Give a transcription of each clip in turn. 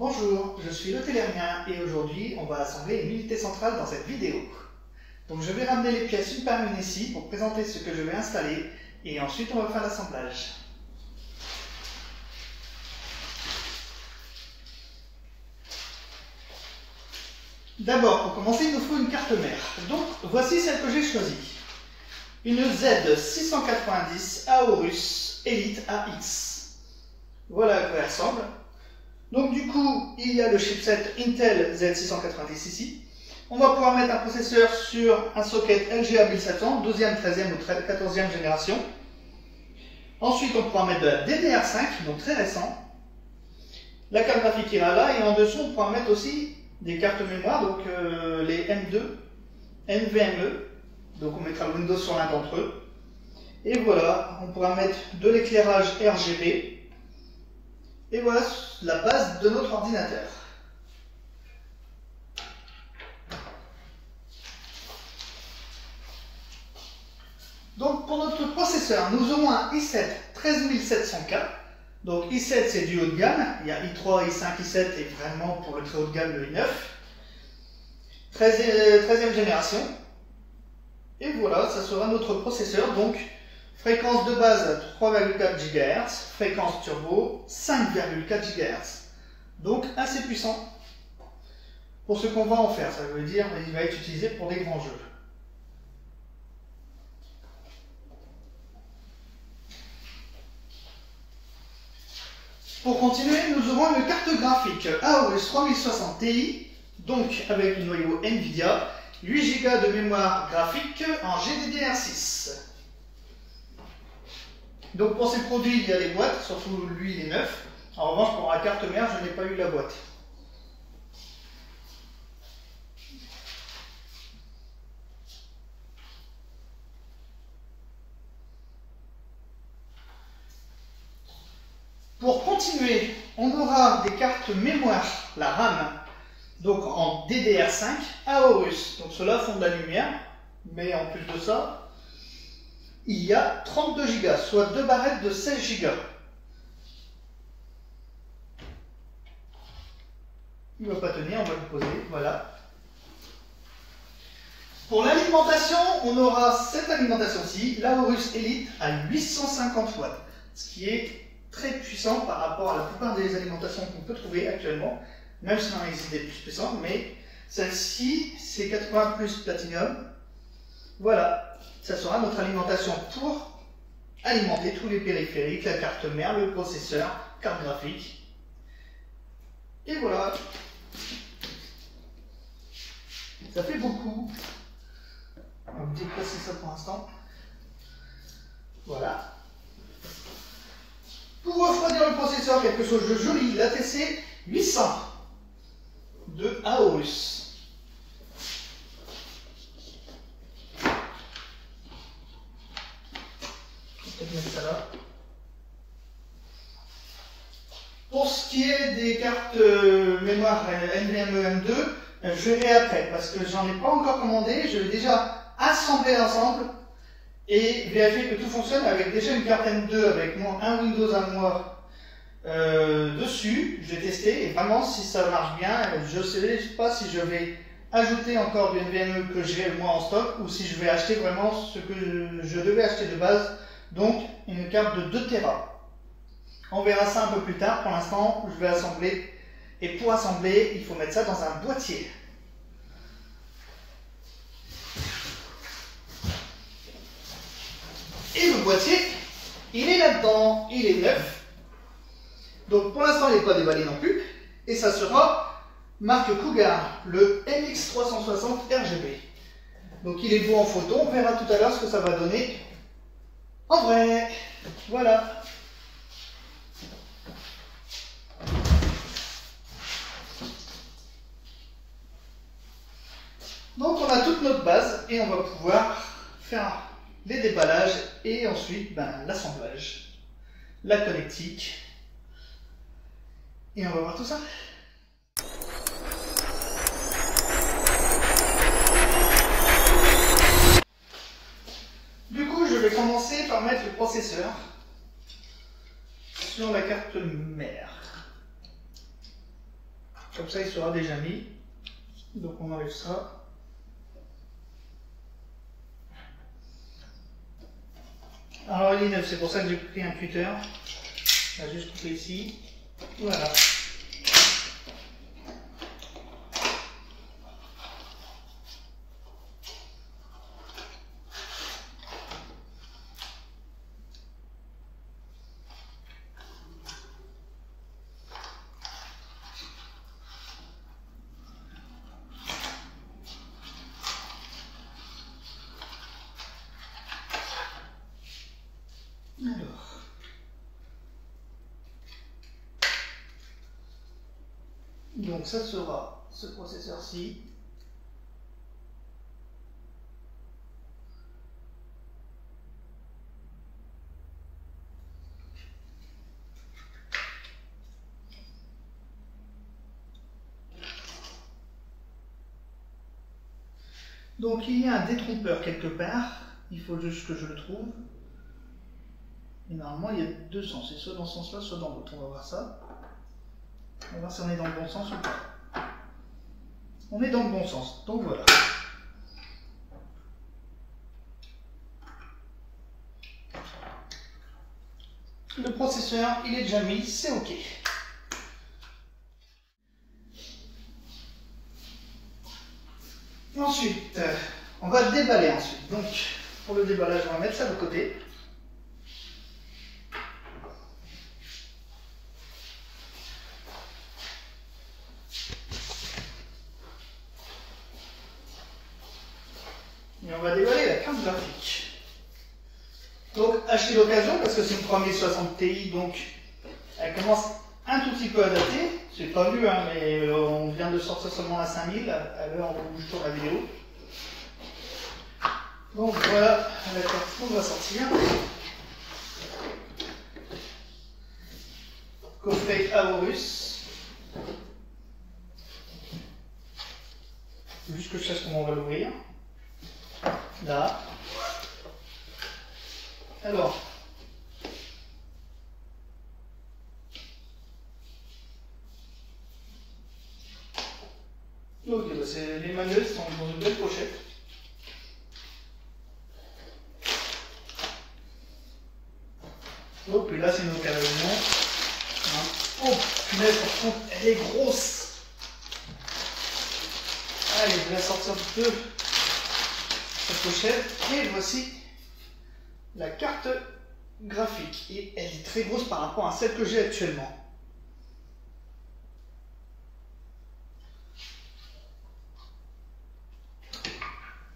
Bonjour, je suis le Télérien et aujourd'hui on va assembler une unité centrale dans cette vidéo. Donc je vais ramener les pièces une par une ici pour présenter ce que je vais installer et ensuite on va faire l'assemblage. D'abord, pour commencer, il nous faut une carte mère. Donc voici celle que j'ai choisie. Une Z690 Aorus Elite AX. Voilà à quoi elle ressemble. Donc du coup, il y a le chipset Intel Z690 ici. On va pouvoir mettre un processeur sur un socket LGA 1700, 12e, 13e ou 14e génération. Ensuite, on pourra mettre de la DDR5, donc très récent. La carte graphique ira là, et en dessous, on pourra mettre aussi des cartes mémoire, donc les M2, NVMe. Donc on mettra Windows sur l'un d'entre eux. Et voilà, on pourra mettre de l'éclairage RGB. Et voilà la base de notre ordinateur. Donc pour notre processeur, nous aurons un i7 13700K. Donc i7 c'est du haut de gamme, il y a i3, i5, i7 et vraiment pour le très haut de gamme le i9. 13e génération. Et voilà, ça sera notre processeur. Donc fréquence de base 3,4 GHz, fréquence turbo 5,4 GHz. Donc assez puissant pour ce qu'on va en faire. Ça veut dire qu'il va être utilisé pour des grands jeux. Pour continuer, nous aurons une carte graphique AOS 3060 Ti, donc avec le noyau Nvidia, 8 Go de mémoire graphique en GDDR6. Donc pour ces produits, il y a les boîtes, surtout lui il est neuf. En revanche, pour la carte mère, je n'ai pas eu la boîte. Pour continuer, on aura des cartes mémoire, la RAM, donc en DDR5, Aorus. Donc ceux-là font de la lumière, mais en plus de ça, il y a 32 Go, soit 2 barrettes de 16 Go. Il ne va pas tenir, on va le poser, voilà. Pour l'alimentation, on aura cette alimentation-ci, l'Aorus Elite à 850 watts, ce qui est très puissant par rapport à la plupart des alimentations qu'on peut trouver actuellement, même si on existe des plus puissantes, mais celle-ci, c'est 80 plus platinum. Voilà, ça sera notre alimentation pour alimenter tous les périphériques, la carte mère, le processeur, carte graphique. Et voilà. Ça fait beaucoup. On va déplacer ça pour l'instant. Voilà. Pour refroidir le processeur, quelque chose de joli, l'ATC 800 de Aorus. Je vais peut-être mettre ça là. Pour ce qui est des cartes mémoire NVMe M2, je verrai après parce que j'en ai pas encore commandé. Je vais déjà assembler l'ensemble et vérifier que tout fonctionne avec déjà une carte M2 avec un Windows à moi dessus. Je vais tester et vraiment si ça marche bien, je ne sais pas si je vais ajouter encore du NVMe que j'ai moi en stock ou si je vais acheter vraiment ce que je devais acheter de base, donc une carte de 2 Tera. On verra ça un peu plus tard. Pour l'instant, je vais assembler. Et pour assembler, il faut mettre ça dans un boîtier. Et le boîtier, il est là-dedans. Il est neuf. Donc pour l'instant, il n'est pas déballé non plus. Et ça sera marque Cougar, le MX360 RGB. Donc il est beau en photo. On verra tout à l'heure ce que ça va donner en vrai. Voilà. Donc on a toute notre base et on va pouvoir faire les déballages et ensuite l'assemblage, la connectique et on va voir tout ça. Du coup je vais commencer par mettre le processeur sur la carte mère. Comme ça, il sera déjà mis. Donc on enlève ça. Alors il est neuf, c'est pour ça que j'ai pris un cutter. On va juste couper ici. Voilà. Alors. Donc ça sera ce processeur-ci. Donc il y a un détrompeur quelque part, il faut juste que je le trouve. Et normalement il y a deux sens, c'est soit dans ce sens-là, soit dans l'autre. On va voir ça. On va voir si on est dans le bon sens ou pas. On est dans le bon sens, donc voilà. Le processeur, il est déjà mis, c'est OK. Ensuite, on va déballer ensuite. Donc, pour le déballage, on va mettre ça de côté. Et on va déballer la carte graphique. Donc, acheter l'occasion parce que c'est une 3060 Ti, donc elle commence un tout petit peu à dater. C'est pas vu, hein, mais on vient de sortir seulement la 5000 à l'heure où je tourne la vidéo. Donc voilà la carte qu'on va sortir. Coffret Aorus. Juste que je sache comment on va l'ouvrir. Là. Alors. Ok, bah les manuels sont dans une belle pochette. Oh, puis là c'est une occasion. Oh, punaise, par contre, elle est grosse. Allez, je vais la sortir de cette pochette. Et voici la carte graphique. Et elle est très grosse par rapport à celle que j'ai actuellement.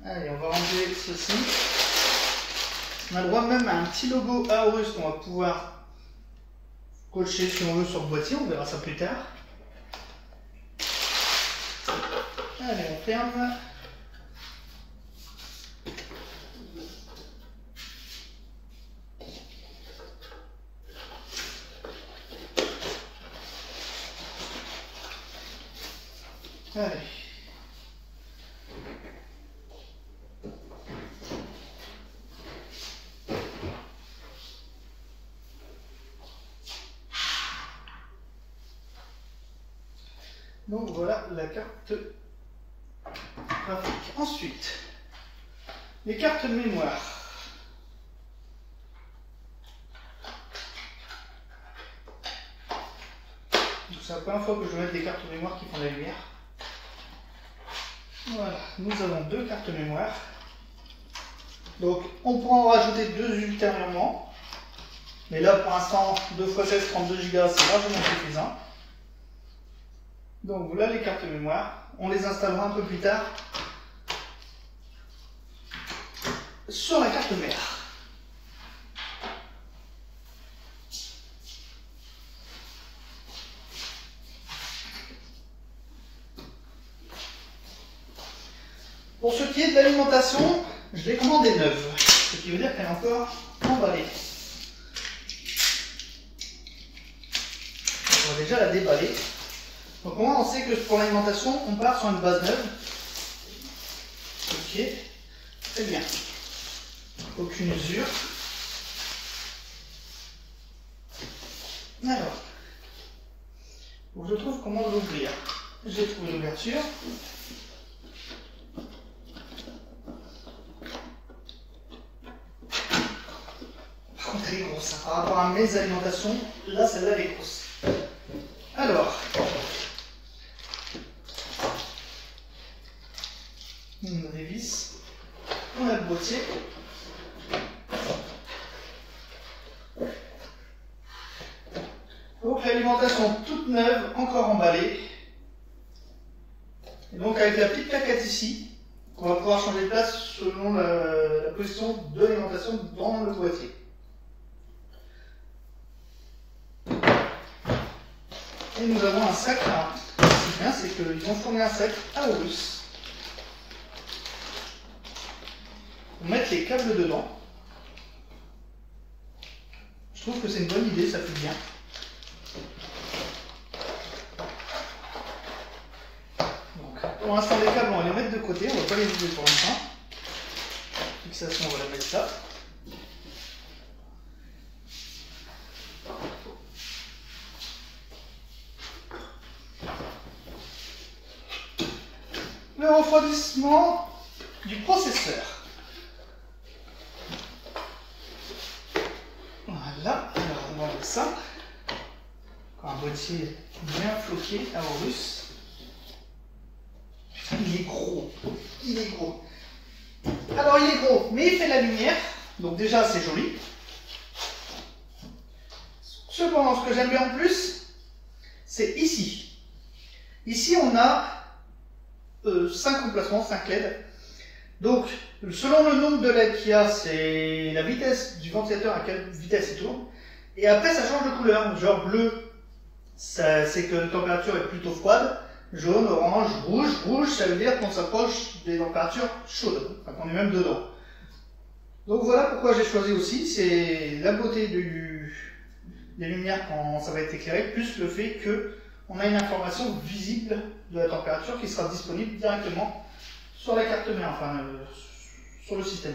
Allez, on va ranger ceci. On a le droit même à un petit logo Aorus qu'on va pouvoir cocher si on veut sur le boîtier. On verra ça plus tard. Allez, on ferme. Allez. Donc voilà la carte graphique. Ensuite, les cartes mémoire. C'est la première fois que je vais mettre des cartes mémoire qui font la lumière. Voilà, nous avons deux cartes mémoire. Donc on pourra en rajouter deux ultérieurement. Mais là pour l'instant, 2x16, 32 Go, c'est largement suffisant. Donc voilà les cartes mémoire. On les installera un peu plus tard sur la carte mère. Pour ce qui est de l'alimentation, je l'ai commandée neuve, ce qui veut dire qu'elle est encore emballée. On va déjà la déballer. Donc au moins on sait que pour l'alimentation, on part sur une base neuve. Ok, très bien. Aucune usure. Alors, faut que je trouve comment l'ouvrir. J'ai trouvé l'ouverture. Par contre, elle est grosse. Hein. Par rapport à mes alimentations, là, celle-là, elle est grosse. Alors, on a des vis, on a le boîtier. Donc l'alimentation toute neuve, encore emballée. Et donc avec la petite plaquette ici, on va pouvoir changer de place selon la position de l'alimentation dans le boîtier. Et nous avons un sac là. Ce qui est bien, c'est qu'ils ont fourni un sac à Horus. On met les câbles dedans. Je trouve que c'est une bonne idée, ça fait bien. Donc, pour l'instant, les câbles, on va les mettre de côté, on ne va pas les vider pour l'instant. Fixation, on va la mettre là. Le refroidissement du processeur. Voilà, alors on va enlever ça. Encore un boîtier bien floqué à Horus. Putain, il est gros. Il est gros. Alors il est gros, mais il fait la lumière. Donc déjà c'est joli. Cependant, ce que j'aime bien en plus, c'est ici. Ici on a 5 emplacements, 5 LED. Donc, selon le nombre de LED qu'il y a, c'est la vitesse du ventilateur à quelle vitesse il tourne. Et après, ça change de couleur. Genre bleu, c'est que la température est plutôt froide. Jaune, orange, rouge. Rouge, ça veut dire qu'on s'approche des températures chaudes, enfin qu'on est même dedans. Donc voilà pourquoi j'ai choisi aussi. C'est la beauté des lumières quand ça va être éclairé, plus le fait qu'on a une information visible de la température qui sera disponible directement sur la carte mère, enfin sur le système.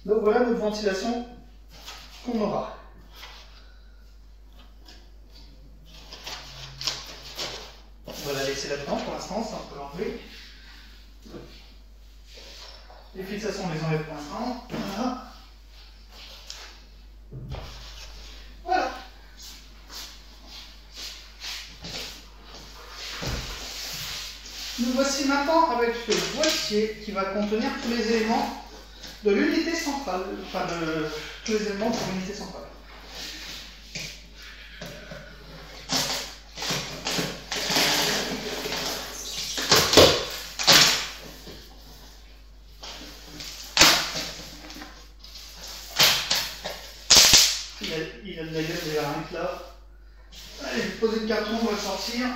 Donc voilà notre ventilation qu'on aura. On va la laisser là-dedans pour l'instant, ça on peut l'enlever. Les fixations on les enlève pour l'instant. Voilà. Voilà. Nous voici maintenant avec ce boîtier qui va contenir tous les éléments de l'unité centrale, enfin tous les éléments pour l'unité centrale. Il a de la gueule déjà rien que là. Allez, je vais poser le carton, on va le sortir.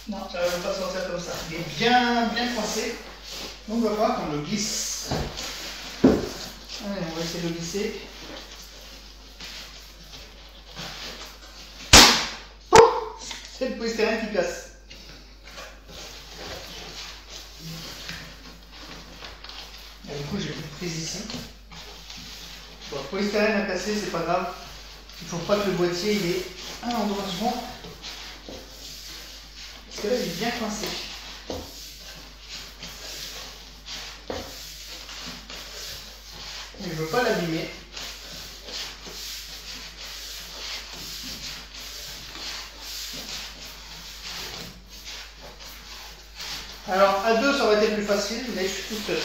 Non, ça ne va pas sortir comme ça. Il est bien coincé. Donc on va voir qu'on le glisse. Allez, on va essayer de le glisser. C'est le polystyrène qui casse. Et du coup, j'ai plus de prise ici. Bon, le polystyrène a cassé, c'est pas grave. Il ne faut pas que le boîtier il ait un endroit. Parce que là, il est bien coincé. Et je ne veux pas l'abîmer. Alors, à deux, ça aurait été plus facile, mais je suis tout seul.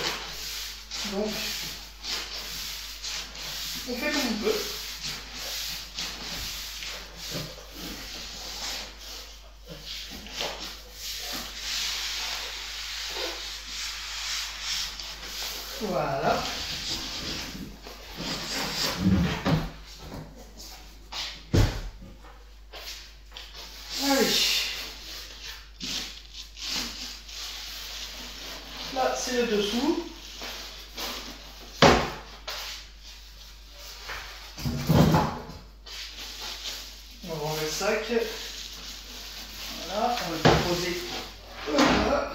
Donc, on fait comme on peut. Voilà. Allez. Là, c'est le dessous. On va enlever le sac. Voilà, on va le poser. Voilà.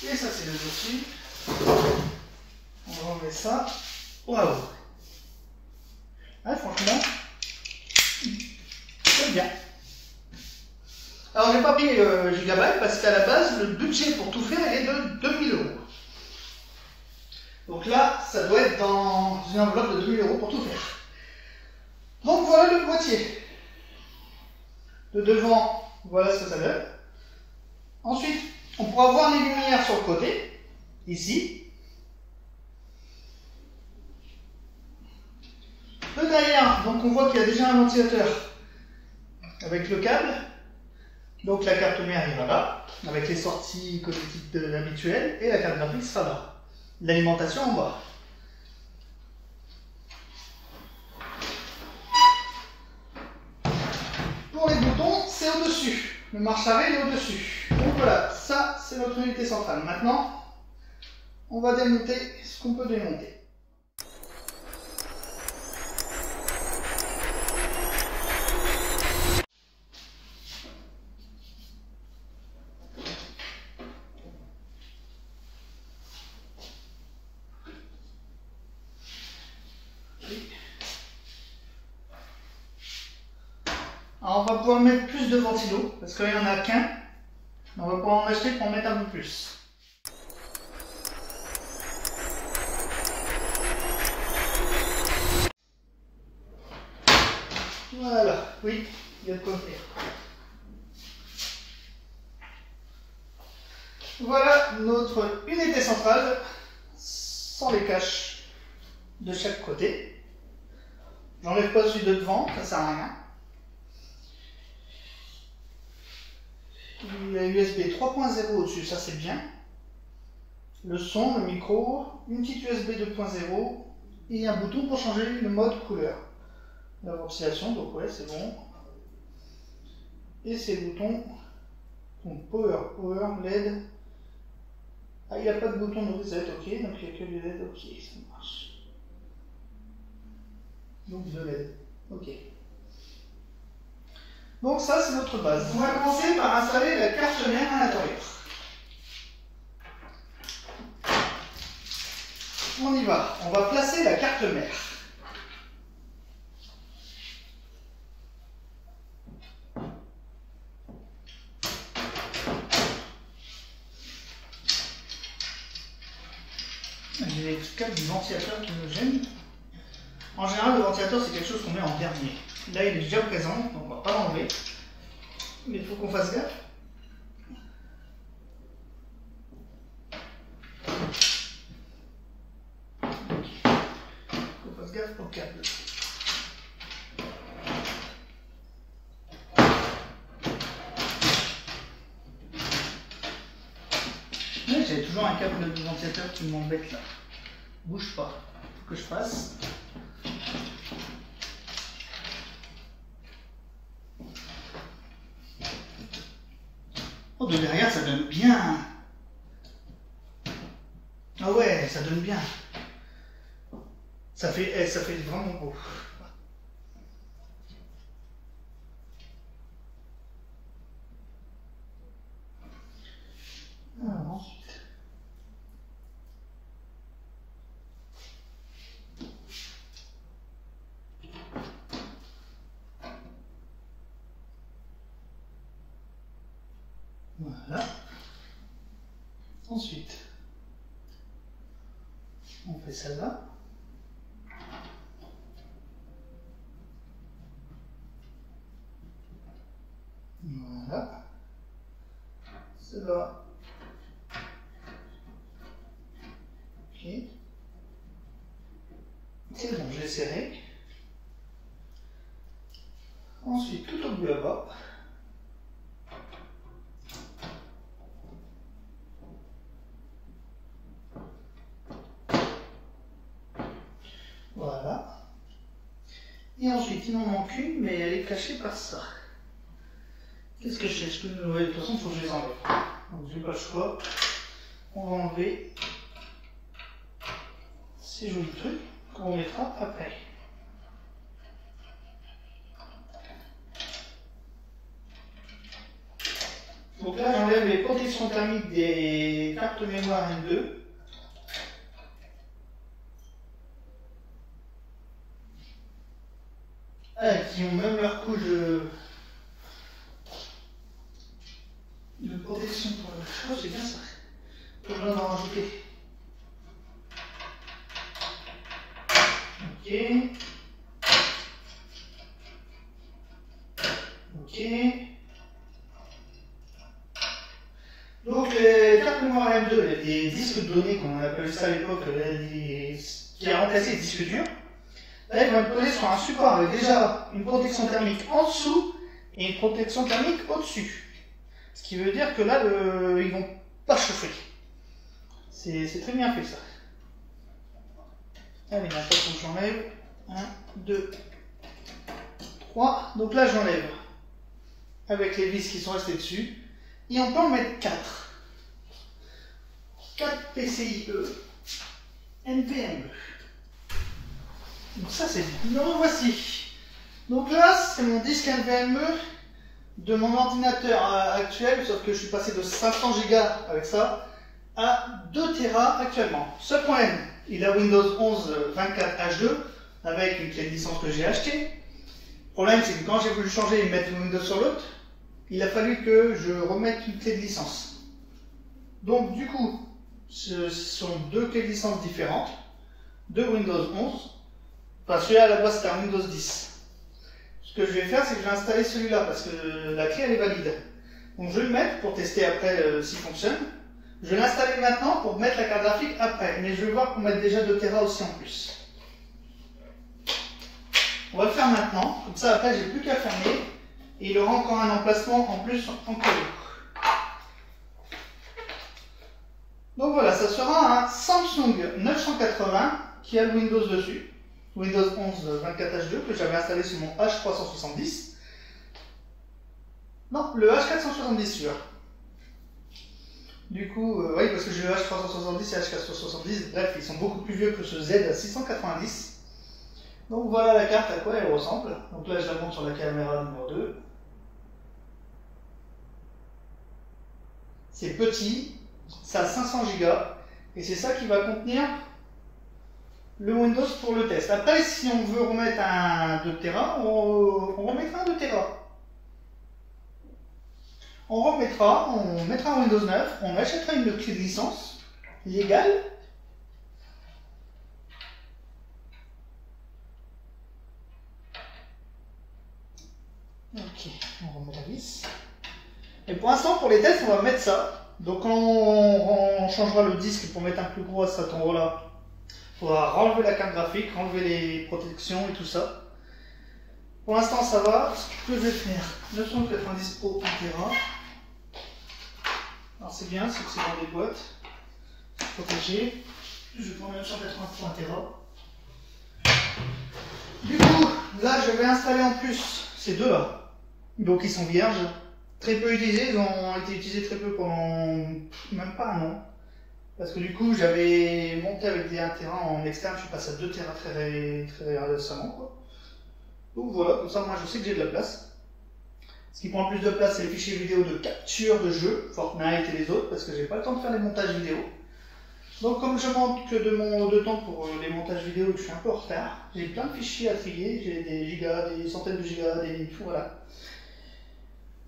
Et ça, c'est le dessus. On va enlever ça. Waouh! Ouais, franchement, c'est bien. Alors, j'ai pas pris Gigabyte parce qu'à la base, le budget pour tout faire est de 2000 €. Donc là, ça doit être dans une enveloppe de 2000 € pour tout faire. Donc voilà le boîtier. De devant, voilà ce que ça donne. Ensuite, on pourra voir les lumières sur le côté, ici. De derrière, donc on voit qu'il y a déjà un ventilateur avec le câble. Donc la carte mère ira là, avec les sorties connectiques habituelles, et la carte graphique sera là. L'alimentation en bas. Pour les boutons, c'est au-dessus. Le marche-arrêt est au-dessus. Donc voilà, ça c'est notre unité centrale. Maintenant, on va démonter ce qu'on peut démonter. Alors on va pouvoir mettre plus de ventilos, parce qu'il n'y en a qu'un. On va pouvoir en acheter pour en mettre un peu plus. Voilà, oui, il y a de quoi faire. Voilà notre unité centrale, sans les caches de chaque côté. J'enlève pas celui de devant, ça sert à rien. Il y a USB 3.0 au-dessus, ça c'est bien. Le son, le micro, une petite USB 2.0 et un bouton pour changer le mode couleur. La ventilation, donc ouais, c'est bon. Et ces boutons, donc power, LED. Ah, il n'y a pas de bouton de reset, ok, donc il n'y a que les LED, ok, ça marche. Donc de LED, ok. Donc ça c'est notre base. On va commencer par installer la carte mère à l'intérieur. On y va, on va placer la carte mère. J'ai les câbles du ventilateur qui me gênent. En général, le ventilateur c'est quelque chose qu'on met en dernier. Là il est déjà présent, donc on va pas l'enlever. Mais il faut qu'on fasse gaffe. Qu'on fasse gaffe au câble. J'ai toujours un câble de ventilateur qui m'embête là. Bouge pas. Faut que je passe. Oh, de derrière, ça donne bien. Ah ouais, ça donne bien. Ça fait vraiment beau. Alors, ensuite. Voilà. Ensuite, on fait celle-là. Voilà. Celle-là. Ok. C'est bon, j'ai serré. Ensuite, tout au bout là-bas. Voilà. Et ensuite, il m'en manque une, mais elle est cachée par ça. Qu'est-ce que je fais? De toute façon, il faut que je les enlève. Donc, j'ai pas le choix. On va enlever ces jolis trucs qu'on mettra après. Donc là, j'enlève les protections thermiques des cartes mémoire M2. qui ont même leur couche de protection pour le chaud, c'est bien ça. Pas besoin d'en rajouter. Ok. Ok. Donc les cartes mémoire M2, les disques de données qu'on appelait ça à l'époque, qui a remplacé les disques durs, là ils vont être posés sur un support avec déjà une protection thermique en dessous et une protection thermique au-dessus. Ce qui veut dire que là, ils vont pas chauffer. C'est très bien fait ça. Allez, maintenant j'enlève. 1, 2, 3. Donc là j'enlève avec les vis qui sont restées dessus. Et on peut en mettre 4. 4 PCIe NVMe. Donc ça c'est bien. Le voici. Donc là c'est mon disque NVMe de mon ordinateur actuel, sauf que je suis passé de 500 Go avec ça à 2 Tera actuellement. Seul problème, il a Windows 11 24H2 avec une clé de licence que j'ai achetée. Le problème c'est que quand j'ai voulu changer et mettre Windows sur l'autre, il a fallu que je remette une clé de licence. Donc du coup, ce sont 2 clés de licence différentes de Windows 11. Enfin celui-là à la base c'était un Windows 10. Ce que je vais faire, c'est que je vais installer celui-là parce que la clé elle est valide. Donc je vais le mettre pour tester après s'il fonctionne. Je vais l'installer maintenant pour mettre la carte graphique après. Mais je vais voir qu'on mette déjà 2 Tera aussi en plus. On va le faire maintenant. Comme ça après j'ai plus qu'à fermer. Et il aura encore un emplacement en plus en cadeau. Donc voilà, ça sera un Samsung 980 qui a le Windows dessus. Windows 11 24H2 que j'avais installé sur mon H370. Non, le H470 celui-là. Du coup, oui, parce que j'ai le H370 et H470, bref, ils sont beaucoup plus vieux que ce Z690. Donc voilà la carte à quoi elle ressemble. Donc là, je la montre sur la caméra numéro 2. C'est petit, ça a 500 Go, et c'est ça qui va contenir le Windows pour le test. Après, si on veut remettre un 2 Tera, on remettra un 2 Tera. On mettra un Windows 9, on achètera une clé de licence légale. Ok, on remet la vis. Et pour l'instant, pour les tests, on va mettre ça. Donc quand on changera le disque pour mettre un plus gros à cet endroit-là, il faudra renlever la carte graphique, renlever les protections et tout ça. Pour l'instant, ça va. Ce que je vais faire, 990 Pro 1 Tera. Alors c'est bien, c'est que c'est dans des boîtes. C'est protégé. Je vais prendre 980 Pro 1 Tera. Du coup, là, je vais installer en plus ces deux-là. Donc ils sont vierges. Très peu utilisés, ils ont été utilisés très peu pendant même pas un an. Parce que du coup, j'avais monté avec des 1 Tera en externe, je suis passé à 2 Tera très récemment, quoi. Donc voilà, comme ça, moi je sais que j'ai de la place. Ce qui prend le plus de place, c'est les fichiers vidéo de capture de jeux, Fortnite et les autres, parce que j'ai pas le temps de faire les montages vidéo. Donc comme je manque de temps pour les montages vidéo, je suis un peu en retard. J'ai plein de fichiers à trier, j'ai des gigas, des centaines de gigas, voilà.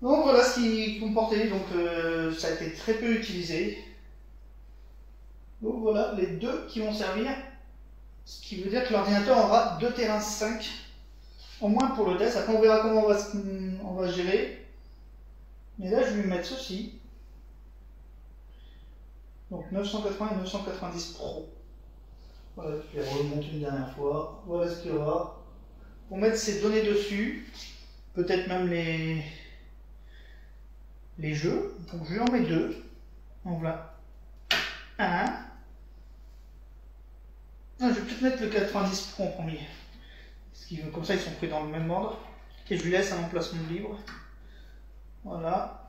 Donc voilà ce qui comportait, donc ça a été très peu utilisé. Donc voilà les deux qui vont servir, ce qui veut dire que l'ordinateur aura 2 Tera 5, au moins pour le test. Après on verra comment on va gérer. Mais là je vais lui mettre ceci. Donc 980 et 990 Pro. Voilà, je vais remonter une dernière fois. Voilà ce qu'il y aura. Pour mettre ces données dessus, peut-être même les jeux. Donc je lui en mets 2. Donc voilà. 1. Je vais peut-être mettre le 90 Pro en premier. Comme ça ils sont pris dans le même ordre. Et je lui laisse un emplacement libre. Voilà.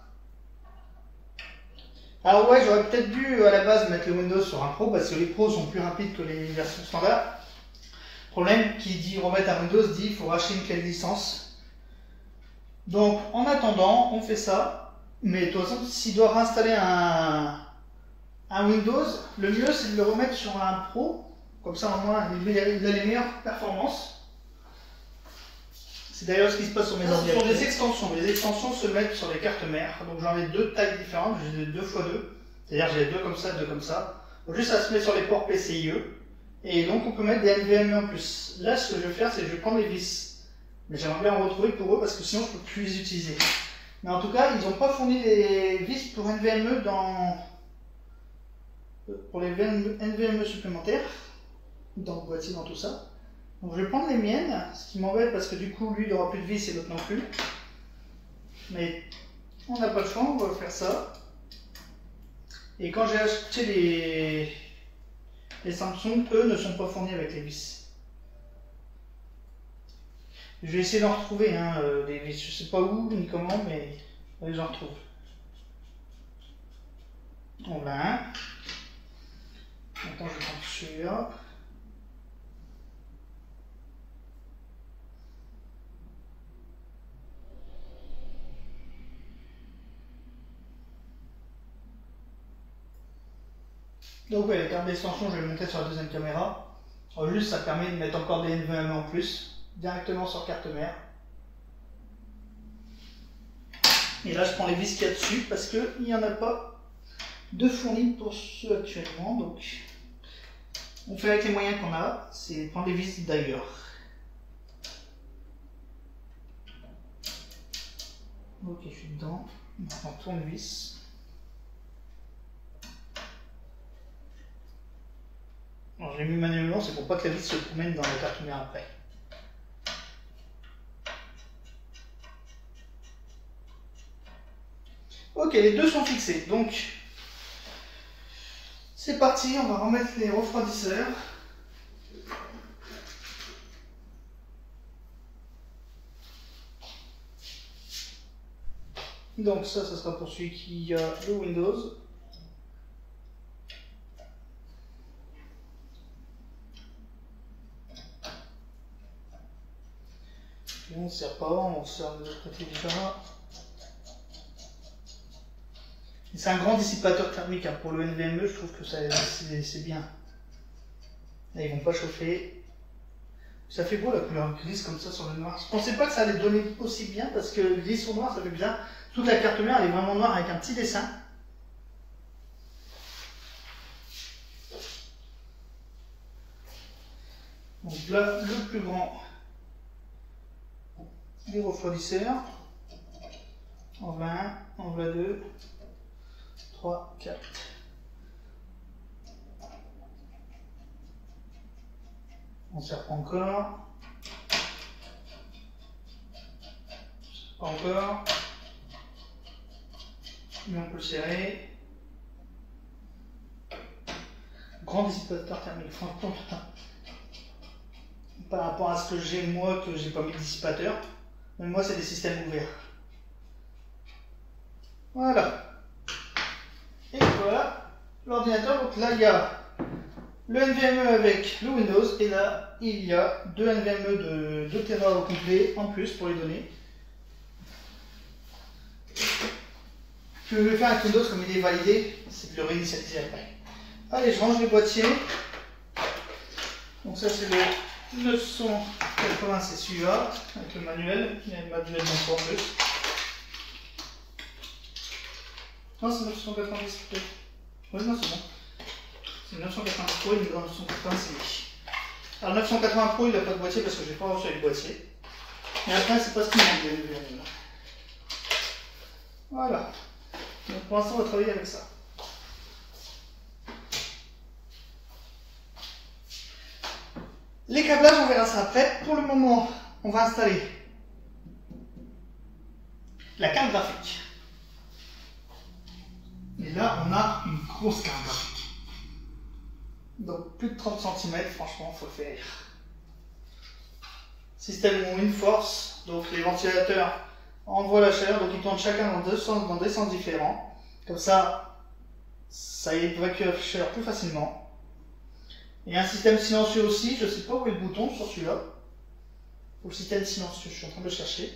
Alors ouais, j'aurais peut-être dû à la base mettre le Windows sur un Pro parce que les Pros sont plus rapides que les versions standards. Problème, qui dit remettre un Windows dit il faut racheter une clé de licence. Donc en attendant, on fait ça. Mais de toute façon, s'il doit réinstaller un Windows, le mieux c'est de le remettre sur un Pro. Comme ça au moins il a les meilleures performances. C'est d'ailleurs ce qui se passe sur mes ordinateurs. Ce sont des extensions. Les extensions se mettent sur les cartes mères. Donc j'en ai deux tailles différentes. J'ai 2x2. C'est-à-dire j'ai deux comme ça, deux comme ça. Donc juste ça se met sur les ports PCIe. Et donc on peut mettre des NVMe en plus. Là ce que je vais faire c'est que je vais prendre les vis. Mais j'aimerais bien en retrouver pour eux parce que sinon je ne peux plus les utiliser. Mais en tout cas ils n'ont pas fourni les vis pour NVMe pour les NVMe supplémentaires. Dans le boîtier, dans tout ça. Donc je vais prendre les miennes, ce qui m'embête parce que du coup lui il n'aura plus de vis et l'autre non plus. Mais on n'a pas le choix, on va faire ça. Et quand j'ai acheté les Samsung, eux ne sont pas fournis avec les vis. Je vais essayer d'en retrouver, hein, des vis. Je sais pas où ni comment, mais j'en retrouve. On va un. Maintenant je vais prendre celui-là. Donc ouais, la carte d'extension, je vais le monter sur la deuxième caméra. Alors, juste, ça permet de mettre encore des NVMe en plus, directement sur carte mère. Et là, je prends les vis qu'il y a dessus, parce qu'il n'y en a pas de fournis pour ceux actuellement. Donc, on fait avec les moyens qu'on a, c'est prendre les vis d'ailleurs. Ok, je suis dedans. Maintenant, tournevis. Alors, je l'ai mis manuellement, c'est pour pas que la vis se promène dans la carte mère après. Ok, les deux sont fixés, donc c'est parti, on va remettre les refroidisseurs. Donc ça sera pour celui qui a le Windows. On ne sert pas, on sert de l'autre côté déjà. C'est un grand dissipateur thermique hein. Pour le NVMe, je trouve que c'est bien. Là, ils vont pas chauffer. Ça fait beau la couleur grise comme ça sur le noir. Je pensais pas que ça allait donner aussi bien parce que gris sur noir ça fait bien. Toute la carte mère elle est vraiment noire avec un petit dessin. Donc là, le plus grand. Les refroidisseurs. En 20, en 22, 3, 4. On ne serre pas encore. Pas encore. Mais on peut le serrer. Grand dissipateur thermique, franchement. Par rapport à ce que j'ai moi, que j'ai pas mis de dissipateur. Mais moi, c'est des systèmes ouverts. Voilà. Et voilà l'ordinateur. Donc là, il y a le NVMe avec le Windows. Et là, il y a deux NVMe de 2 Tera au complet en plus pour les données. Ce que je vais faire avec Windows, comme il est validé, c'est de le réinitialiser après. Allez, je range les boîtiers. Donc ça, c'est le 980, c'est celui-là, avec le manuel. Il y a le manuel d'emploi en plus. Non, c'est 990 Pro. Oui, non, c'est bon. C'est 980 Pro, il est dans 980 CI. Alors 980 Pro, il n'a pas de boîtier parce que j'ai pas reçu avec boîtier. Et après, c'est pas ce qu'il manque. Voilà. Donc pour l'instant, on va travailler avec ça. Les câblages, on verra ça après. Pour le moment, on va installer la carte graphique. Et là, on a une grosse carte graphique. Donc plus de 30 cm, franchement, il faut le faire. Système WindForce, donc les ventilateurs envoient la chaleur, donc ils tournent chacun dans des sens différents. Comme ça, ça évacue la chaleur plus facilement. Et un système silencieux aussi, je ne sais pas où est le bouton sur celui-là. Pour le système silencieux, je suis en train de le chercher.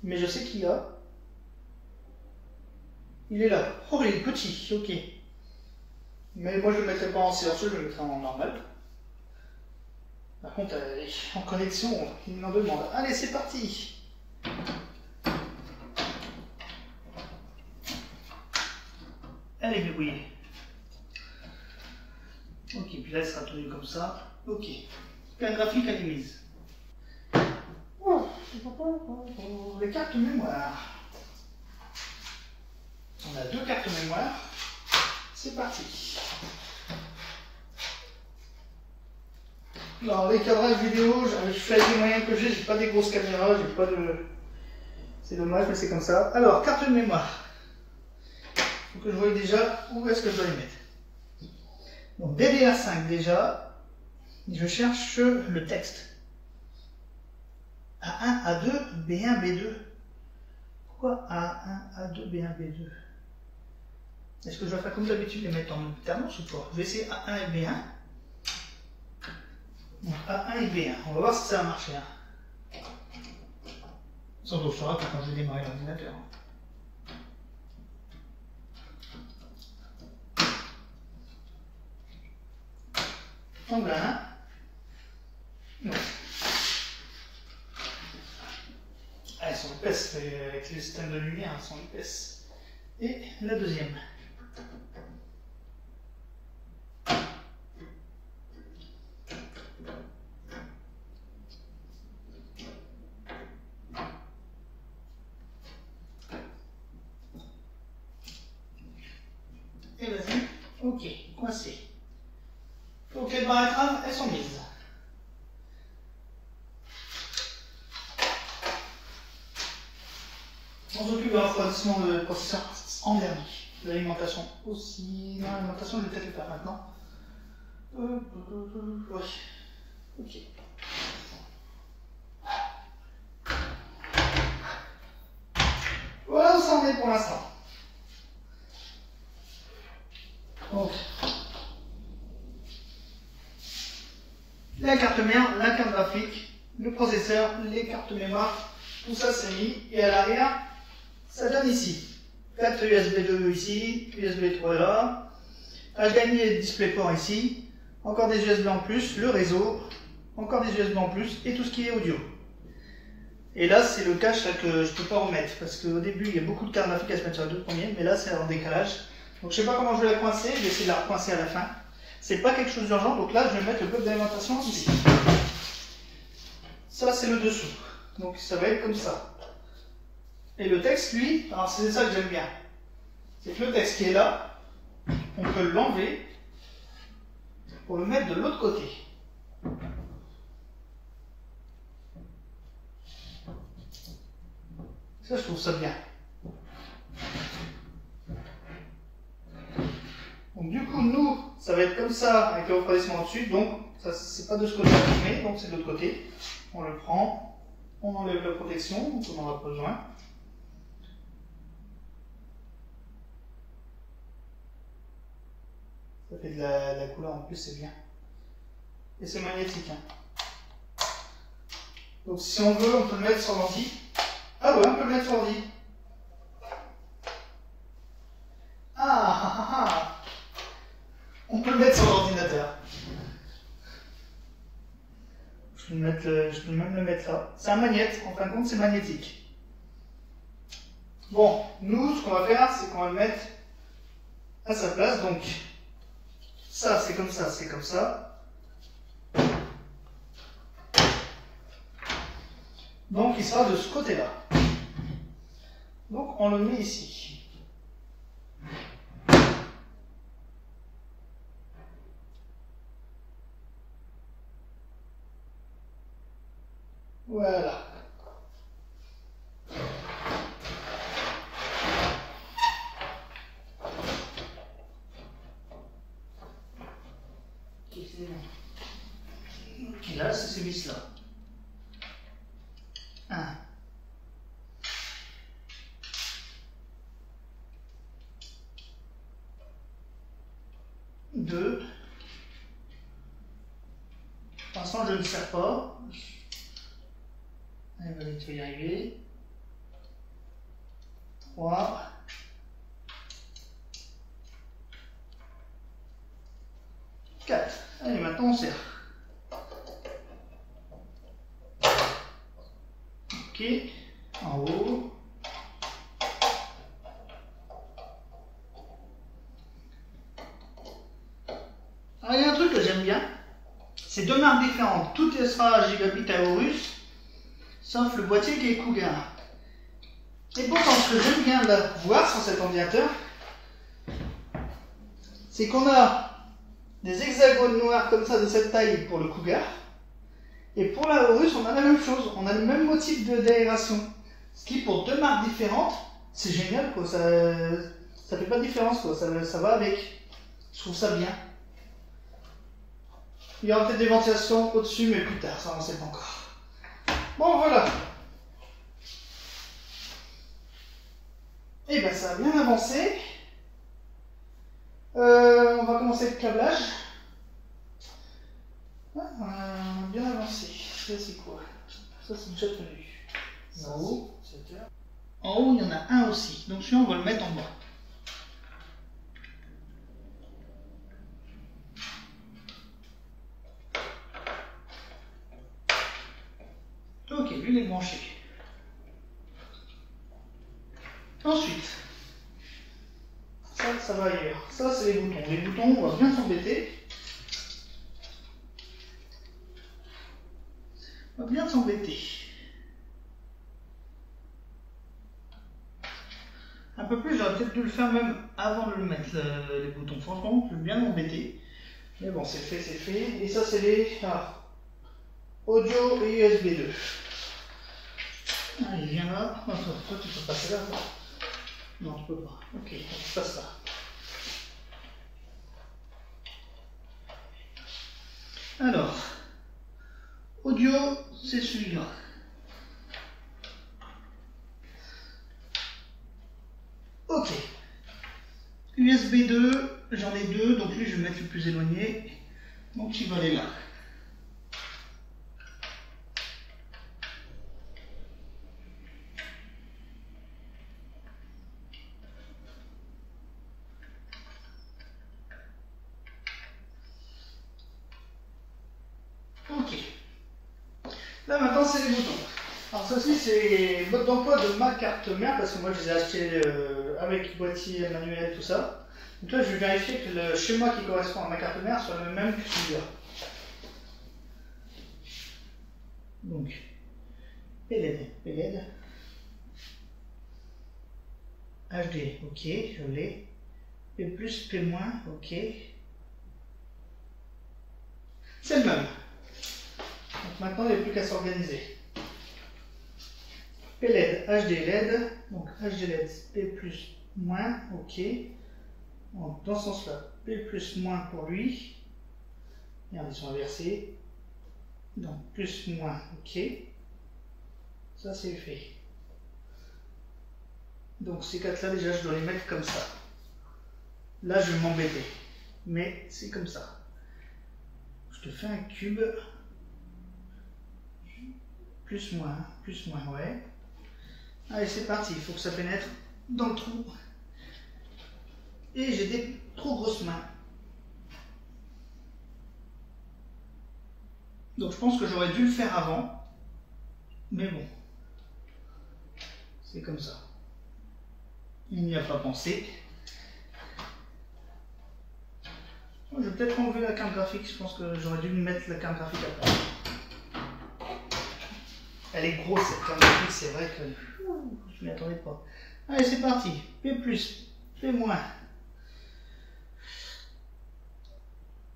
Mais je sais qu'il y a. Il est là. Oh, il est petit, ok. Mais moi je ne le mettrai pas en silencieux, je le mettrai en normal. Par contre, elle est en connexion, il m'en demande. Allez, c'est parti. Elle est verrouillée. Ok, puis là, elle sera tenue comme ça. Ok. Plein graphique, elle est mise. Les cartes mémoire. On a 2 cartes mémoire. C'est parti. Alors, les cadrages vidéo, je fais avec les moyens que j'ai pas des grosses caméras, j'ai pas de... C'est dommage, mais c'est comme ça. Alors, carte de mémoire. Il faut que je voie déjà où est-ce que je dois les mettre. Donc, DDR5 déjà, je cherche le texte. A1, A2, B1, B2. Pourquoi A1, A2, B1, B2? Est-ce que je vais faire comme d'habitude, les mettre en alternance ou pas? Je vais essayer A1 et B1. Donc A1 et B1, on va voir si ça va marcher. Sans doute, je saurai quand je vais démarrer l'ordinateur. Angle 1. Non. Elles sont épaisses, avec les systèmes de lumière, elles sont épaisses. Et la deuxième. Et vas-y. Ok, coincé. Ok, les barres écrans, elles sont mises. On s'occupe de la refroidissement de processeur en dernier. L'alimentation aussi. Non, l'alimentation, je vais peut-être le faire maintenant. Ouais. Ok. Voilà où ça en est pour l'instant. Donc, la carte mère, la carte graphique, le processeur, les cartes mémoire, tout ça c'est mis. Et à l'arrière, ça donne ici. 4 USB 2 ici, USB 3 là, HDMI et DisplayPort ici, encore des USB en plus, le réseau, encore des USB en plus et tout ce qui est audio. Et là c'est le cache là, que je ne peux pas remettre parce qu'au début il y a beaucoup de cartes graphiques à se mettre sur les 2 premiers, mais là c'est en décalage. Donc je ne sais pas comment je vais la coincer, je vais essayer de la recoincer à la fin. C'est pas quelque chose d'urgent, donc là je vais mettre le bloc d'alimentation ici. Ça c'est le dessous, donc ça va être comme ça. Et le texte, lui, alors c'est ça que j'aime bien, c'est que le texte qui est là, on peut l'enlever pour le mettre de l'autre côté. Ça, je trouve ça bien. Donc du coup, nous, ça va être comme ça, avec le refroidissement au-dessus, donc ça c'est pas de ce côté qu'on met, donc c'est de l'autre côté. On le prend, on enlève la protection, donc on n'en a pas besoin. Ça fait de la couleur en plus, c'est bien. Et c'est magnétique. Hein. Donc si on veut, on peut le mettre sur l'ordi. Ah ouais, on peut le mettre sur l'ordi. Ah. On peut le mettre sur l'ordinateur. Je peux même le mettre là. C'est un magnète, en fin de compte, c'est magnétique. Bon, nous, ce qu'on va faire, c'est qu'on va le mettre à sa place. Donc, ça, c'est comme ça, c'est comme ça. Donc, il sera de ce côté-là. Donc, on le met ici. Voilà. Ok, là, c'est ce vis-là. 1. 2. Pour l'instant, je ne le serre pas. Allez, vas-y, tu vas y arriver. 3. 4. Allez, maintenant on serre. Ok, en haut. Alors, il y a un truc que j'aime bien, c'est deux marques différentes. Tout sera Gigabit Aorus, sauf le boîtier qui est Cougar. Et pourtant, ce que j'aime bien voir sur cet ordinateur, c'est qu'on a des hexagones noirs comme ça de cette taille pour le Cougar. Et pour la Aorus, on a la même chose, on a le même motif d'aération. Ce qui, pour deux marques différentes, c'est génial, quoi. Ça fait pas de différence, quoi. Ça va avec. Je trouve ça bien. Il y aura peut-être des ventilations au-dessus, mais plus tard, ça on ne sait pas encore. Bon, voilà. Et bien, ça a bien avancé. On va commencer le câblage. Bien avancé. Ça, c'est quoi? Ça, c'est déjà tenu. En haut, en haut, il y en a un aussi. Donc, celui-là, on va le mettre en bas. Ok, lui, il est branché. Ensuite, ça va ailleurs. Ça, c'est les boutons. Les boutons, on va bien s'embêter. On va bien s'embêter. Un peu plus, j'aurais peut-être dû le faire même avant de le mettre, les boutons. Franchement, je vais bien m'embêter. Mais bon, c'est fait, c'est fait. Et ça, c'est les audio et USB 2. Allez, viens là. Oh, toi, tu peux passer là, toi. Non, tu peux pas. Ok, je passe là. Alors, audio, c'est celui-là. Ok. USB 2, j'en ai deux, donc lui je vais mettre le plus éloigné. Donc il va aller là. Ok. Là maintenant c'est les boutons. Alors ceci c'est le mode d'emploi de ma carte mère parce que moi je les ai achetés avec boîtier manuel tout ça. Donc là je vais vérifier que le schéma qui correspond à ma carte mère soit le même que celui-là. Donc PLED, HD, ok, je l'ai. P+, P-, ok. C'est le même. Donc maintenant il n'y a plus qu'à s'organiser. PLED, HD LED, donc HD LED, P+, ok. Donc, dans ce sens-là, P+, pour lui. Regardez, ils sont inversés. Donc plus, ok. Ça c'est fait. Donc ces quatre-là, déjà, je dois les mettre comme ça. Là, je vais m'embêter. Mais c'est comme ça. Je te fais un cube. Plus, ouais. Allez, c'est parti. Il faut que ça pénètre dans le trou. Et j'ai des trop grosses mains. Donc je pense que j'aurais dû le faire avant. Mais bon. C'est comme ça. Il n'y a pas pensé. Je vais peut-être enlever la carte graphique. Je pense que j'aurais dû mettre la carte graphique après. Elle est grosse cette carte graphique, c'est vrai que je ne m'y attendais pas. Allez, c'est parti. P+, P-.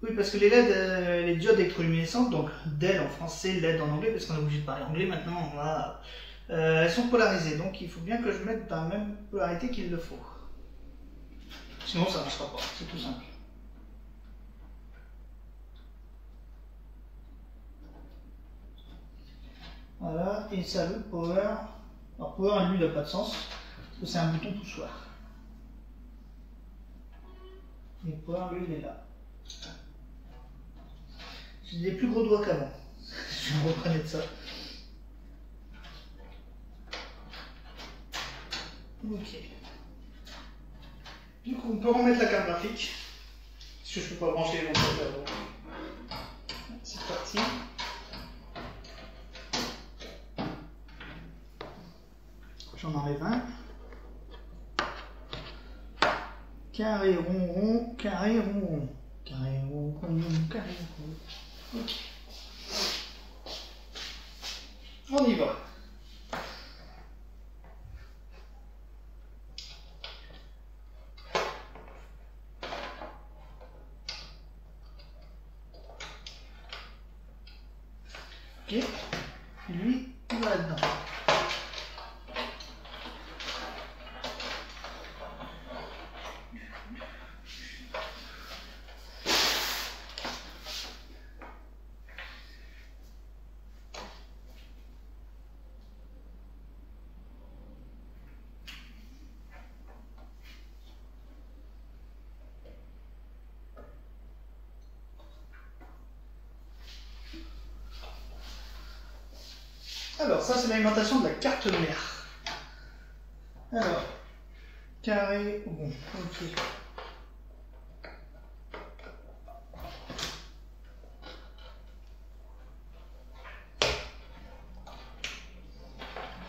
Oui, parce que les LED, les diodes électroluminescentes, donc DEL en français, LED en anglais, parce qu'on est obligé de parler anglais maintenant, voilà, elles sont polarisées, donc il faut bien que je mette dans la même polarité qu'il le faut. Sinon ça ne marchera pas, c'est tout simple. Voilà, et ça le power. Alors power lui il n'a pas de sens, parce que c'est un bouton poussoir. Et power lui il est là. J'ai des plus gros doigts qu'avant. Je me reprenais de ça. Ok. Du coup, on peut remettre la carte graphique. Parce que je ne peux pas brancher les ventilateurs. C'est parti. J'en enlève un. Carré, rond, rond, carré, rond, rond. Carré, rond, rond, carré, rond. Ok. On y va. Ok. Et lui, il va là-dedans. Alors, ça c'est l'alimentation de la carte mère. Alors, carré, bon, ok.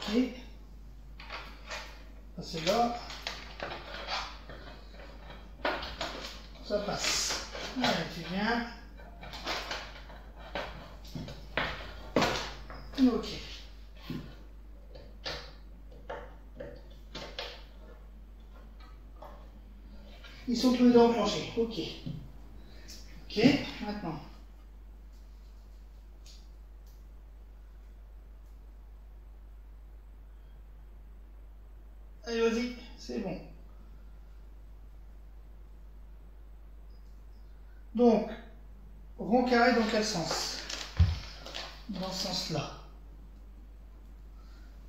Ok. Ça c'est là. Ça passe. Allez, tu viens. Ok. Ils sont tous les deux enclenchés. Ok. Ok, maintenant. Allez, vas-y, c'est bon. Donc, rond carré dans quel sens? Dans ce sens-là.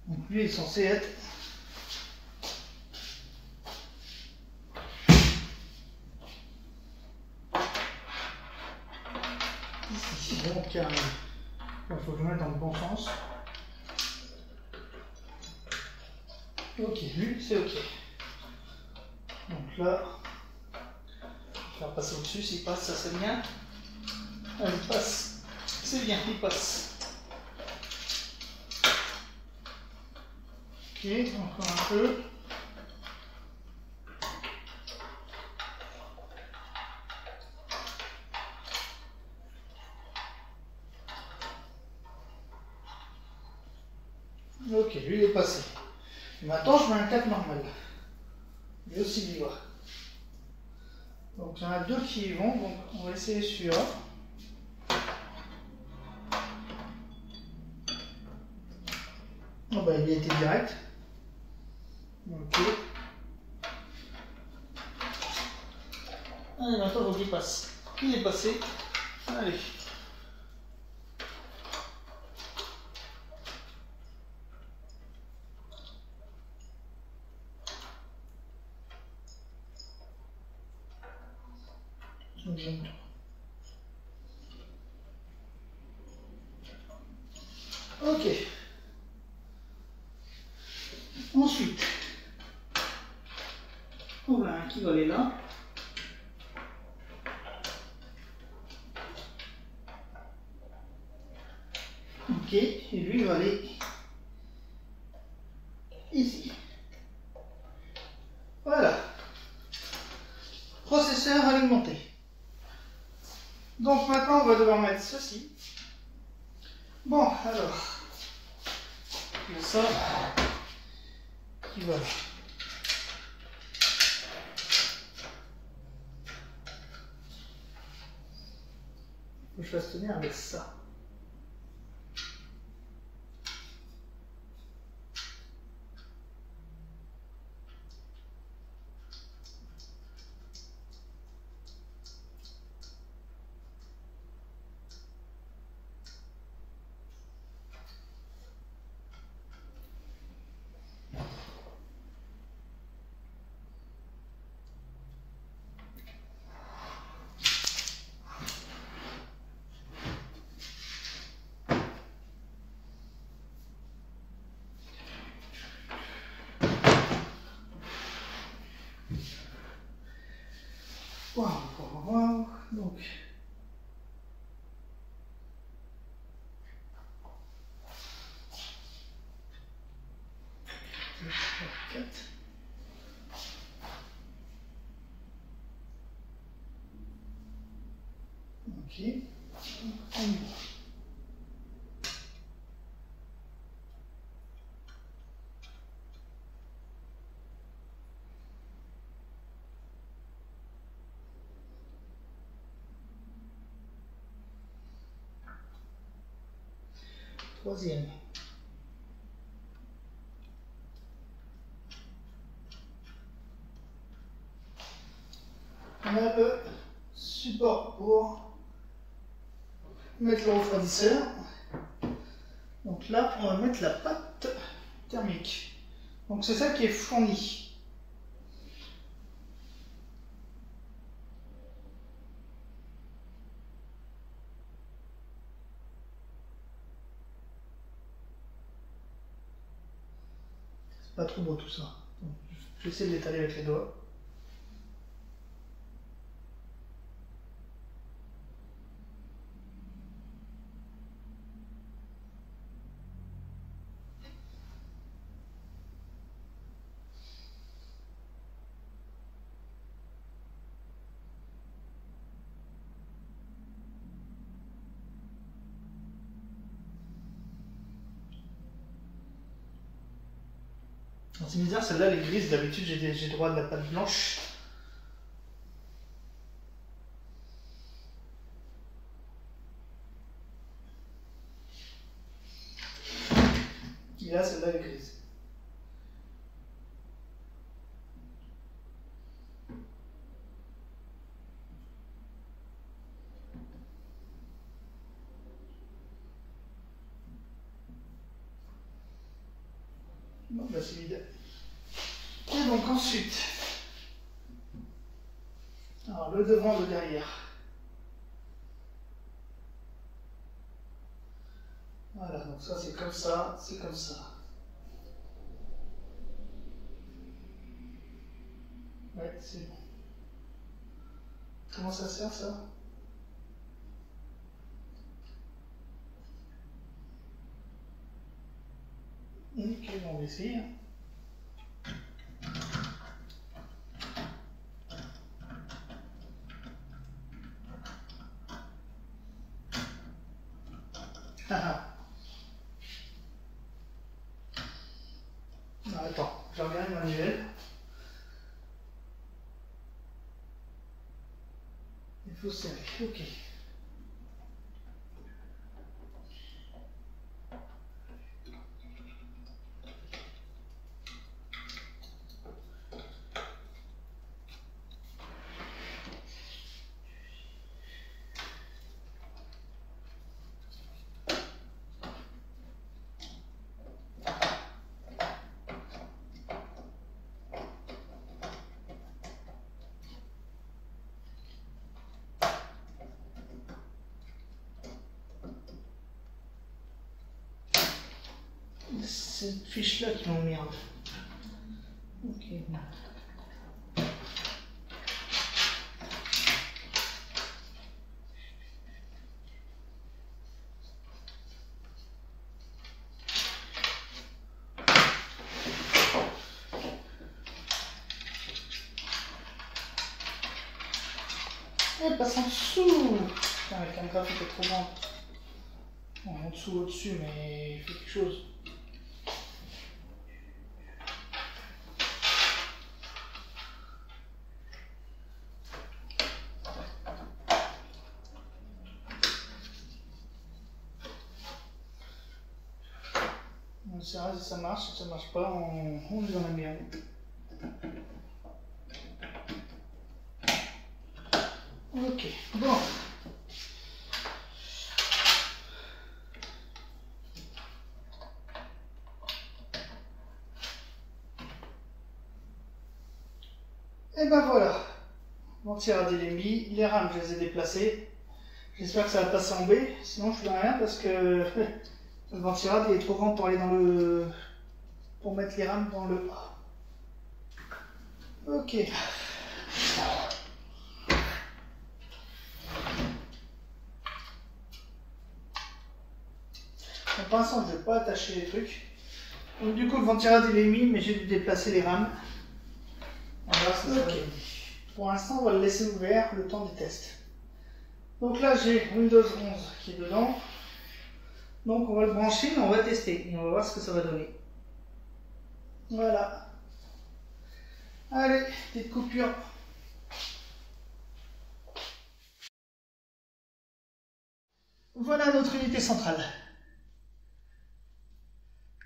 Donc lui est censé être ici, rond carré. Il faut que je le mette dans le bon sens. Ok, lui c'est ok. Donc là, je vais faire passer au-dessus, s'il passe, ça c'est bien. Allez, il passe. C'est bien, il passe. Ok, encore un peu. Ok, lui il est passé. Et maintenant je mets un cap normal. Lui aussi il y va. Donc il y en a deux qui y vont, donc on va essayer celui-là. Oh bah il y a été direct. Ok. Allez, maintenant il faut qu'il passe. Il est passé. Allez. Ok. Ensuite, on a un qui va aller là. Ok, et lui il va aller ici. Voilà. Processeur alimenté. Donc maintenant on va devoir mettre ceci. Bon, alors, il y a ça qui va là. Faut que je fasse tenir avec ça. Waouh. Donc, Ok. On y va. Troisième. On a le support pour mettre le refroidisseur. Donc là, on va mettre la pâte thermique. Donc c'est ça qui est fourni. C'est pas trop beau tout ça. Donc, je vais essayer de l'étaler avec les doigts. C'est bizarre, celle-là elle est grise, d'habitude j'ai droit de la pâte blanche. Et là, celle-là elle est grise. Bon, bah c'est vide. Et donc ensuite, alors le devant, le derrière. Voilà, donc ça c'est comme ça, c'est comme ça. Ouais, c'est bon. Comment ça sert ça? Ok, on va essayer. Non, attends, je regarde le manuel. Il faut serrer, ok. C'est cette fiche-là qui m'emmerde. Ok, bon. Elle passe en dessous. Putain, la caméra était trop grande. Bon, en dessous, au-dessus, mais il fait quelque chose. On essaiera si ça marche, si ça marche pas, on est dans la merde. Ok, bon. Et ben voilà. Mon tirade il est mis, les rames je les ai déplacées. J'espère que ça va passer en B, sinon je fais rien parce que le ventilade il est trop grand pour aller dans le. Pour mettre les rames dans le A. Ok. Pour l'instant je ne vais pas attacher les trucs. Donc du coup le ventilade il est mis mais j'ai dû déplacer les rames. On va voir si ça va. Ok. Pour l'instant, on va le laisser ouvert le temps des tests. Donc, Donc là j'ai Windows 11 qui est dedans. Donc on va le brancher et on va tester. Et on va voir ce que ça va donner. Voilà. Allez, petite coupure. Voilà notre unité centrale.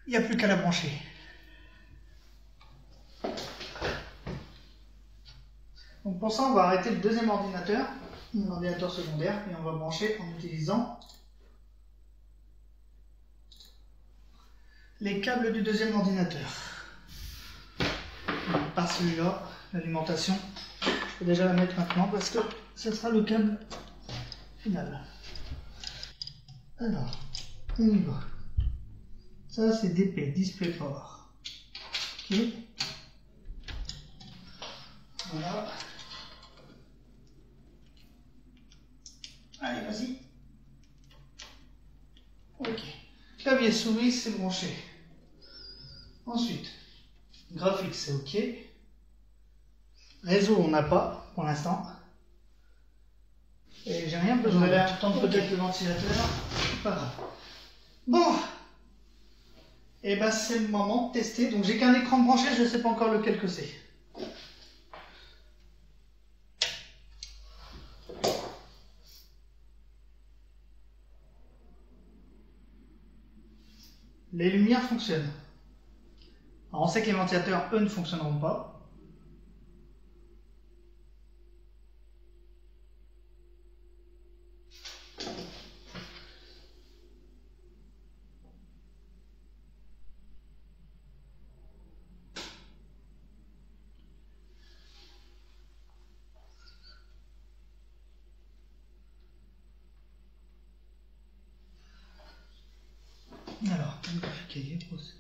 Il n'y a plus qu'à la brancher. Donc pour ça, on va arrêter le deuxième ordinateur, mon ordinateur secondaire, et on va brancher en utilisant les câbles du deuxième ordinateur. Par celui-là, l'alimentation, je peux déjà la mettre maintenant parce que ce sera le câble final. Alors, on y va. Ça c'est DP, DisplayPort. Ok. Voilà. Allez, vas-y. Ok. Clavier souris, c'est branché. Ensuite, graphique, c'est ok. Réseau, on n'a pas pour l'instant. Et j'ai rien besoin. Vous allez attendre peut-être le ventilateur. Pas grave. Bon. Et ben c'est le moment de tester. Donc j'ai qu'un écran branché, je ne sais pas encore lequel que c'est. Les lumières fonctionnent. Alors on sait que les ventilateurs, eux, ne fonctionneront pas. Alors, cahier, procès.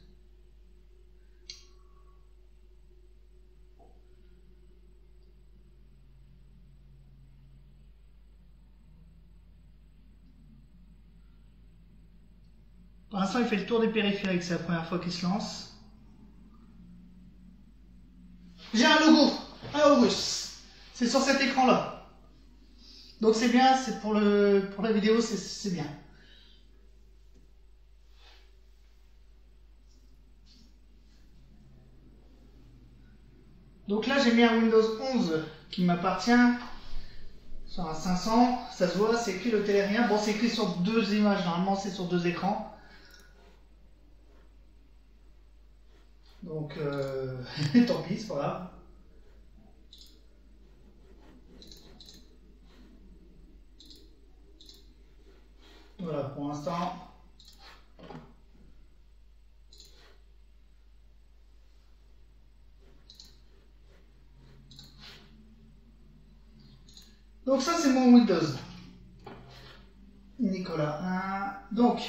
Pour l'instant, il fait le tour des périphériques, c'est la première fois qu'il se lance. J'ai un logo, un Aorus. C'est sur cet écran-là. Donc c'est bien, c'est pour la vidéo, c'est bien. Donc là, j'ai mis un Windows 11 qui m'appartient sur un 500. Ça se voit, c'est écrit le Télérien. Bon, c'est écrit sur deux images. Normalement, c'est sur deux écrans. Donc, tant pis, c'est pas grave. Voilà, pour l'instant. Donc ça, c'est mon Windows. Nicolas. Donc,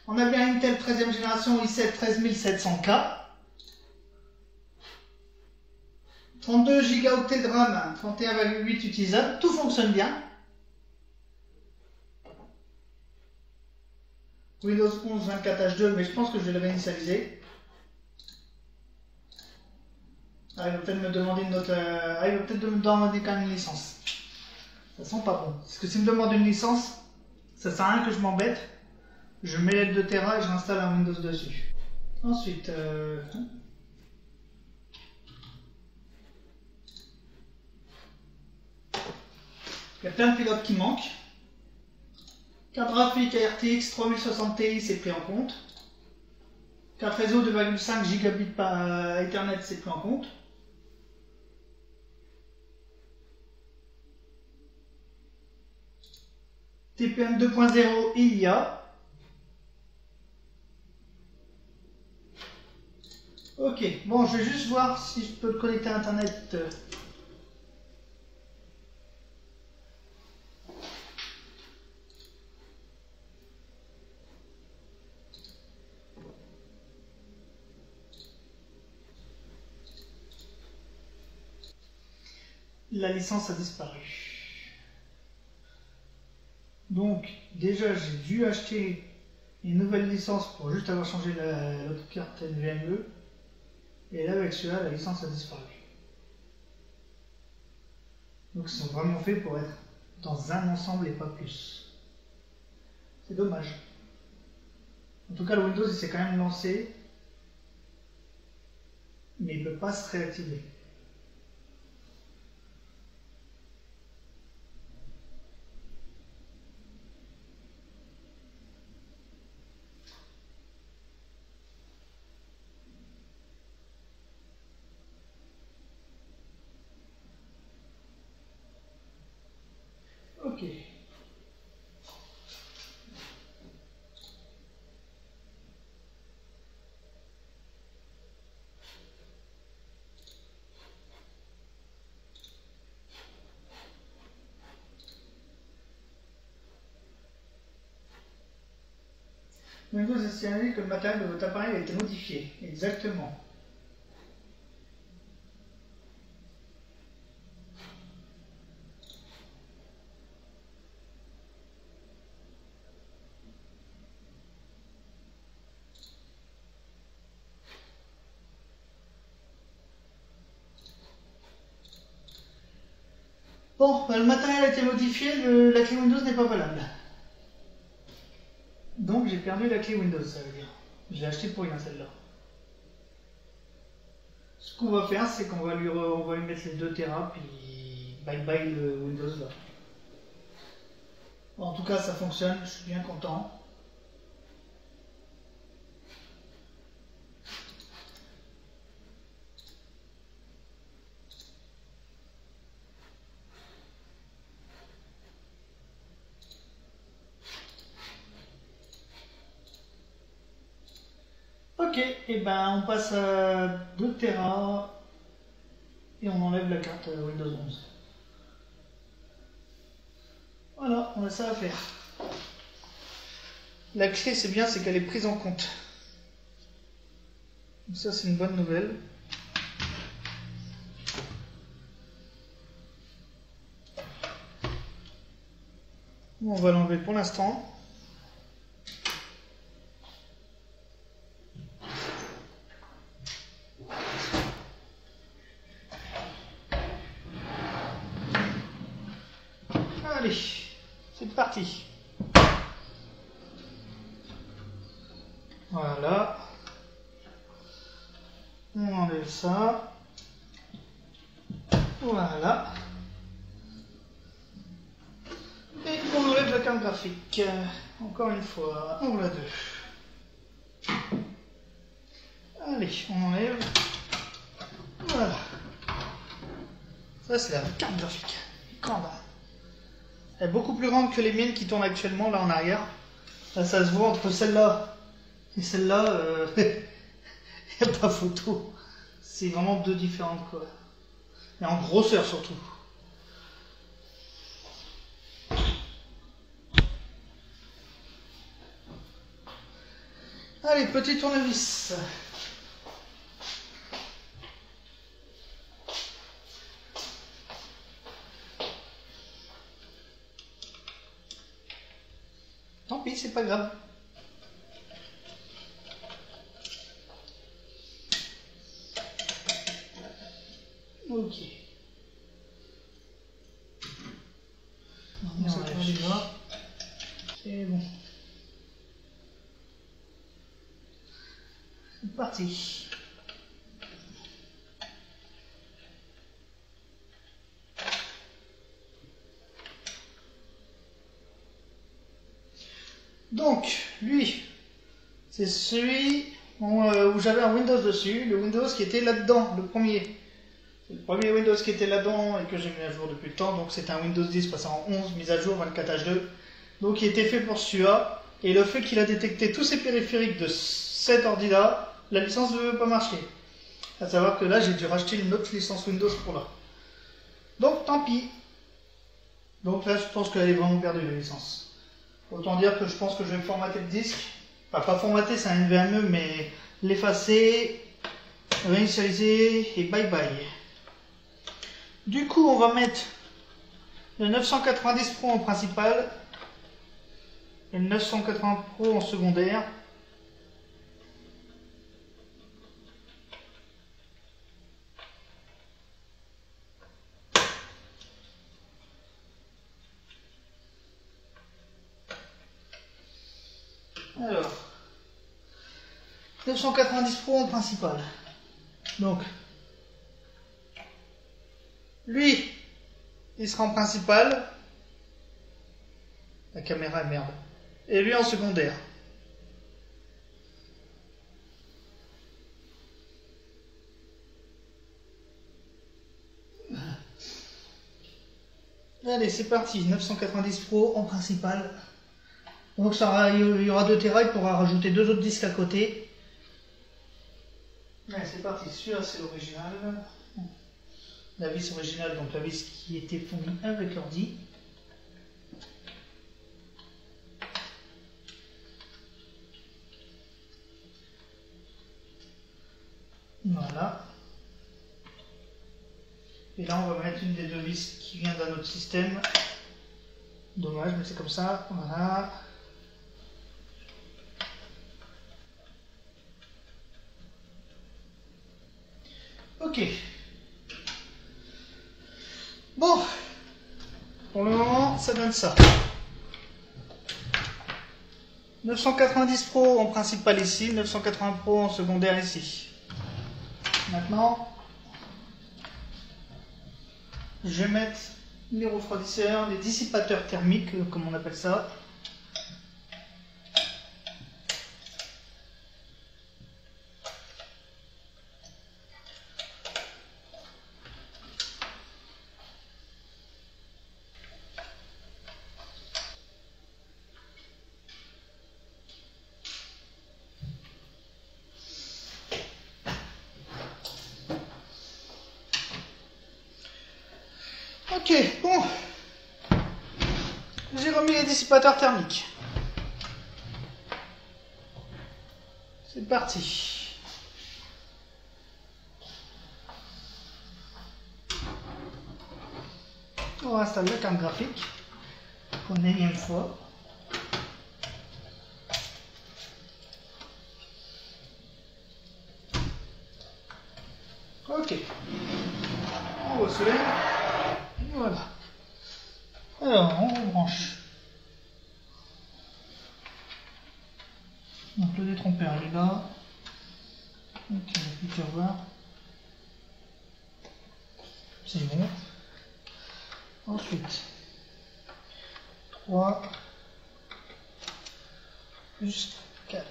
on a bien Intel 13e génération i7 13700K. 32 Go de RAM, 31,8 utilisables. Tout fonctionne bien. Windows 11 24H2, mais je pense que je vais le réinitialiser. Ah, il va peut-être me demander une autre. Il va peut-être me demander quand même une licence. Ça sent pas bon. Parce que s'il me demande une licence, ça sert à rien que je m'embête. Je mets l'aide de Terra et je installe un Windows dessus. Ensuite, il y a plein de pilotes qui manquent. Carte graphique RTX 3060 Ti, c'est pris en compte. Carte réseau 2,5 Gigabits par Ethernet, c'est pris en compte. TPM 2.0, il y a. Ok, bon, je vais juste voir si je peux le connecter à Internet. La licence a disparu. Donc, déjà, j'ai dû acheter une nouvelle licence pour juste avoir changé l'autre carte NVMe. Et là, avec celui-là, la licence a disparu. Donc, ils sont vraiment faits pour être dans un ensemble et pas plus. C'est dommage. En tout cas, le Windows il s'est quand même lancé, mais il ne peut pas se réactiver. Ok. Windows a signalé que le matériel de votre appareil a été modifié. Exactement. Bon, le matériel a été modifié, la clé Windows n'est pas valable. Donc j'ai perdu la clé Windows, ça veut dire. Je l'ai acheté pour rien celle-là. Ce qu'on va faire, c'est qu'on va lui mettre les 2 Tera, puis bye bye le Windows là. Bon, en tout cas, ça fonctionne, je suis bien content. Ok, et ben on passe à 2 Tera et on enlève la carte Windows 11. Voilà, on a ça à faire. La clé, c'est bien, c'est qu'elle est prise en compte. Donc ça, c'est une bonne nouvelle. On va l'enlever pour l'instant. Allez, c'est parti. Voilà. On enlève ça. Voilà. Et on enlève la carte graphique. Encore une fois, on l'a 2. Allez, on enlève. Voilà. Ça, c'est la carte graphique. Grande. Elle est beaucoup plus grande que les miennes qui tournent actuellement là en arrière. Là, ça se voit entre celle-là et celle-là. Il n'y a pas photo. C'est vraiment 2 différentes quoi. Et en grosseur surtout. Allez, petit tournevis. Tant pis, c'est pas grave. Ok. On enlève celui-là. C'est bon. C'est parti. Donc, lui, c'est celui où j'avais un Windows dessus, le Windows qui était là-dedans, le premier. C'est le premier Windows qui était là-dedans et que j'ai mis à jour depuis le temps, donc c'est un Windows 10 passé en 11, mise à jour 24H2. Donc il était fait pour celui-là, et le fait qu'il a détecté tous ces périphériques de cet ordi-là, la licence ne veut pas marcher. À savoir que là, j'ai dû racheter une autre licence Windows pour là. Donc tant pis. Donc là, je pense qu'elle est vraiment perdue, la licence. Autant dire que je pense que je vais formater le disque. Enfin, pas formater, c'est un NVMe, mais l'effacer, réinitialiser et bye bye. Du coup, on va mettre le 990 Pro en principal et le 980 Pro en secondaire. Alors, 990 Pro en principal. Donc, lui, il sera en principal. La caméra est merde. Et lui en secondaire. Allez, c'est parti. 990 Pro en principal. Donc il y aura 2 Tera, il pourra rajouter 2 autres disques à côté. Allez, c'est parti. Celui-là, c'est l'original. La vis originale, donc la vis qui était fournie avec l'ordi. Voilà. Et là, on va mettre une des 2 vis qui vient d'un autre système. Dommage, mais c'est comme ça. Voilà. Ok. Bon. Pour le moment, ça donne ça. 990 Pro en principal ici, 980 Pro en secondaire ici. Maintenant, je vais mettre les refroidisseurs, les dissipateurs thermiques, comme on appelle ça. Ok, bon, j'ai remis les dissipateurs thermiques. C'est parti. On installe la carte graphique pour une énième fois. Ok, on reçoit. Voilà. Alors, on rebranche. Donc le détrompeur il est là. Ok, on va plus qu'à voir. C'est bon. Ensuite, 3 plus 4.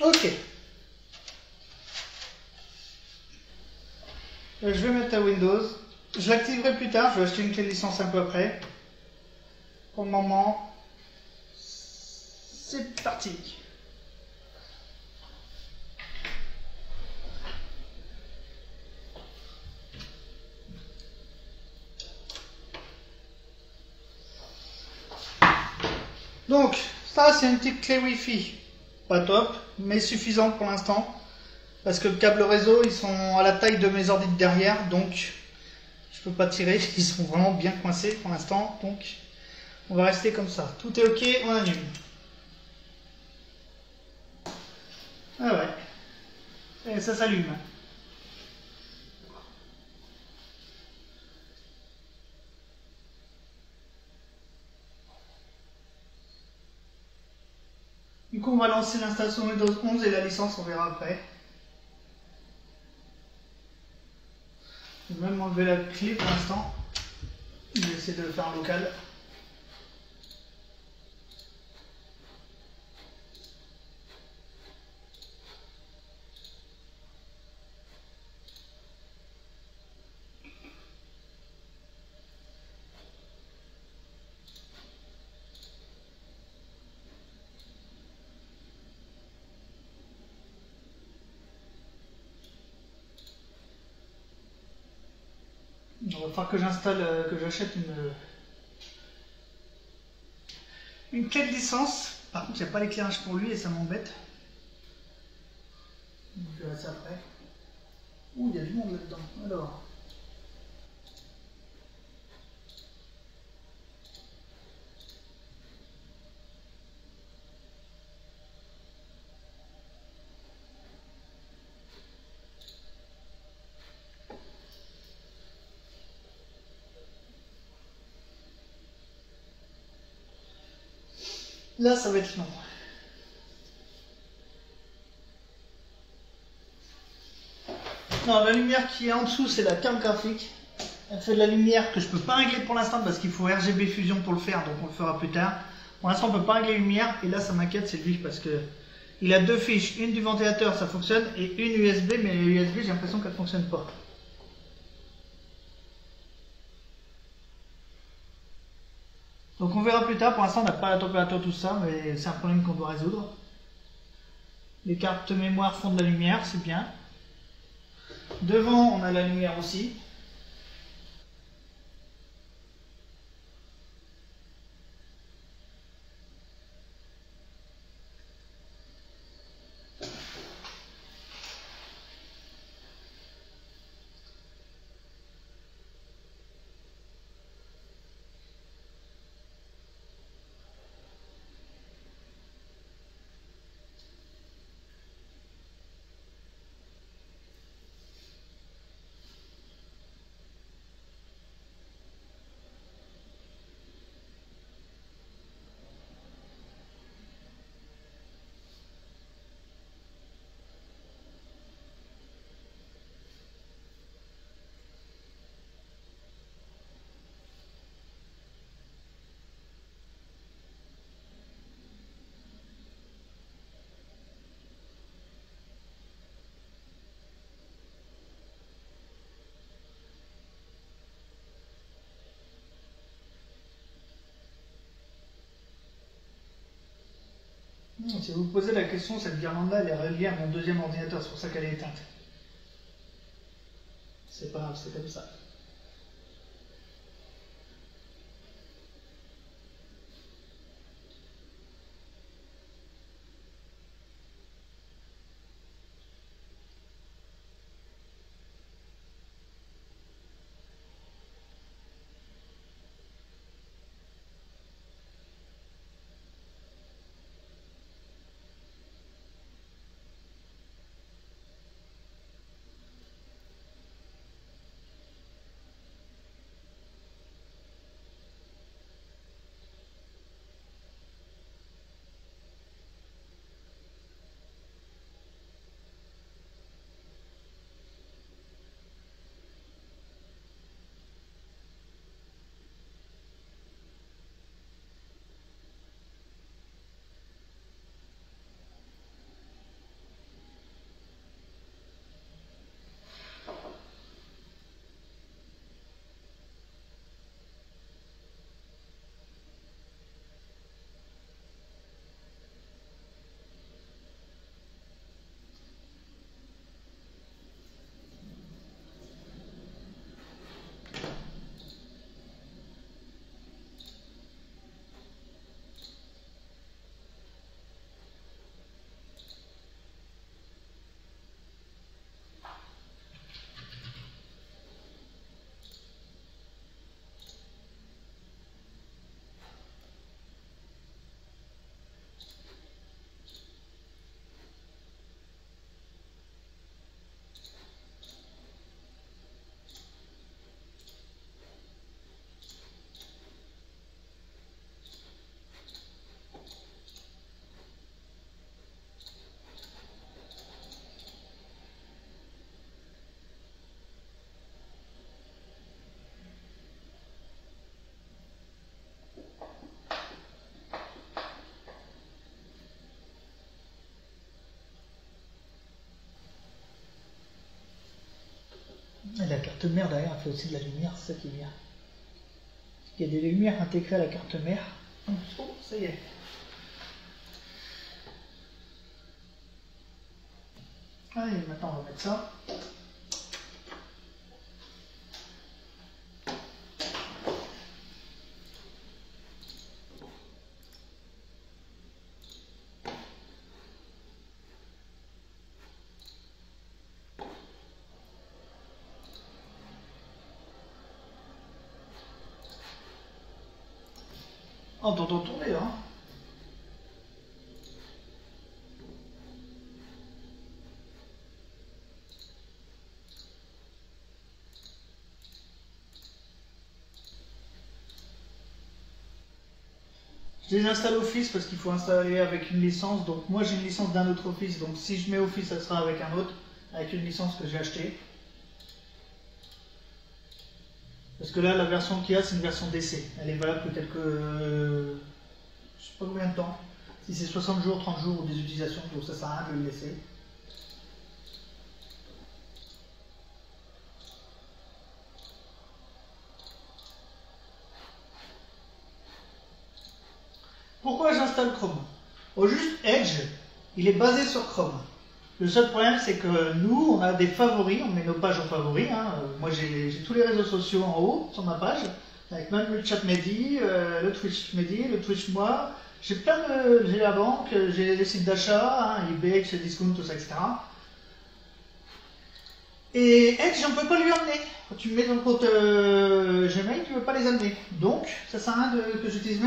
Ok. Je vais mettre à Windows. Je l'activerai plus tard, je vais acheter une clé de licence un peu après. Pour le moment, c'est parti. Donc, ça c'est une petite clé Wi-Fi. Pas top, mais suffisante pour l'instant. Parce que le câble réseau, ils sont à la taille de mes ordi de derrière, donc je peux pas tirer, ils sont vraiment bien coincés pour l'instant, donc on va rester comme ça. Tout est ok, on allume. Ah ouais, et ça s'allume. Du coup, on va lancer l'installation Windows 11 et la licence, on verra après. Je vais même enlever la clé pour l'instant. Je vais essayer de le faire en local. Il va falloir que j'installe, que j'achète une clé de licence. Par contre, il n'y a pas l'éclairage pour lui et ça m'embête. Je verrai ça après. Ouh, il y a du monde là-dedans. Alors. Là, ça va être long. Non, la lumière qui est en dessous, c'est la carte graphique. Elle fait de la lumière que je ne peux pas régler pour l'instant parce qu'il faut RGB Fusion pour le faire, donc on le fera plus tard. Pour l'instant, on ne peut pas régler la lumière, et là, ça m'inquiète, c'est lui, parce que il a deux fiches, une du ventilateur, ça fonctionne, et une USB, mais la USB, j'ai l'impression qu'elle ne fonctionne pas. Donc on verra plus tard, pour l'instant, on n'a pas la température, tout ça, mais c'est un problème qu'on doit résoudre. Les cartes mémoire font de la lumière, c'est bien. Devant, on a la lumière aussi. Si vous vous posez la question, cette guirlande-là, elle est reliée à mon deuxième ordinateur, c'est pour ça qu'elle est éteinte. C'est pas grave, c'est comme ça. Et la carte mère derrière, elle fait aussi de la lumière, c'est ça qui est bien. Il y a des lumières intégrées à la carte mère. Oh, ça y est. Allez, maintenant on va mettre ça. On t'entend tourner là. Hein. Je désinstalle Office parce qu'il faut installer avec une licence. Donc moi j'ai une licence d'un autre Office. Donc si je mets Office, ça sera avec un autre, avec une licence que j'ai achetée. Parce que là, la version qu'il y a, c'est une version d'essai. Elle est valable que quelques... je sais pas combien de temps. Si c'est 60 jours, 30 jours ou des utilisations, donc ça sert à rien de le laisser. Pourquoi j'installe Chrome? Au juste Edge, il est basé sur Chrome. Le seul problème, c'est que nous, on a des favoris, on met nos pages en favoris. Hein. Moi, j'ai tous les réseaux sociaux en haut sur ma page, avec même le chat Mehdi, le Twitch Mehdi, le Twitch moi. J'ai j'ai la banque, j'ai les sites d'achat, hein, eBay, chez Discount, tout ça, etc. Et Edge, on ne peut pas lui emmener. Quand tu mets dans le compte Gmail, tu ne peux pas les amener. Donc, ça sert à rien que j'utilise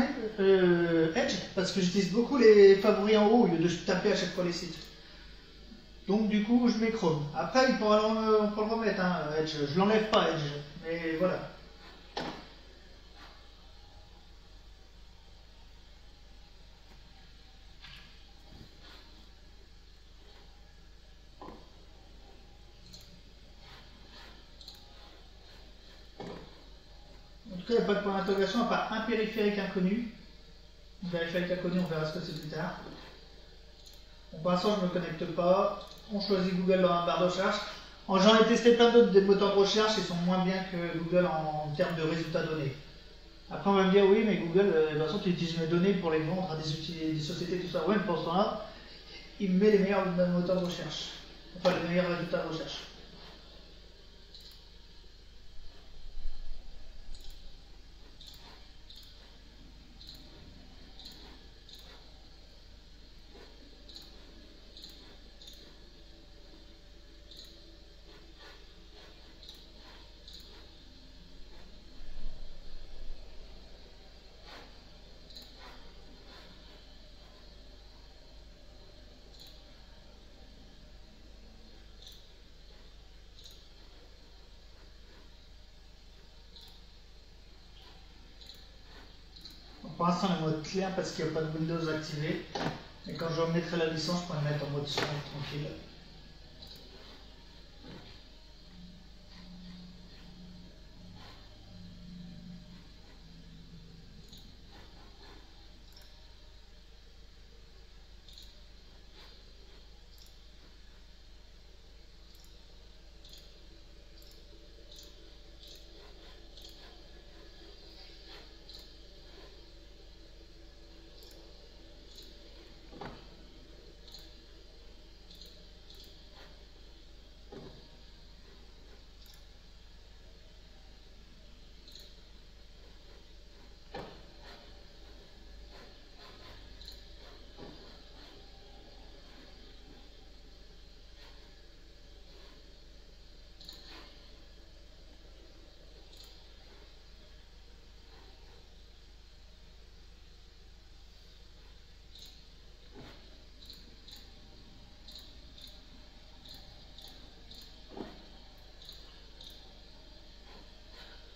Edge, parce que j'utilise beaucoup les favoris en haut au lieu de taper à chaque fois les sites. Donc, du coup, je mets Chrome. Après, on peut le remettre, hein, Edge. Je l'enlève pas, Edge. Mais voilà. En tout cas, il n'y a pas de point d'interrogation, à part un périphérique inconnu. Un périphérique inconnu, on verra ce que c'est plus tard. Bon, pour l'instant, je ne me connecte pas. On choisit Google dans la barre de recherche. J'en ai testé plein d'autres des moteurs de recherche, ils sont moins bien que Google en termes de résultats donnés. Après, on va me dire, oui, mais Google, de toute façon, tu utilises mes données pour les vendre à des sociétés, tout ça. Oui, mais pour ce temps-là, il me met les meilleurs moteurs de recherche. Enfin, les meilleurs résultats de recherche. Pour l'instant, le mode clair parce qu'il n'y a pas de Windows activé. Et quand je remettrai la licence, je pourrai le mettre en mode sombre, tranquille.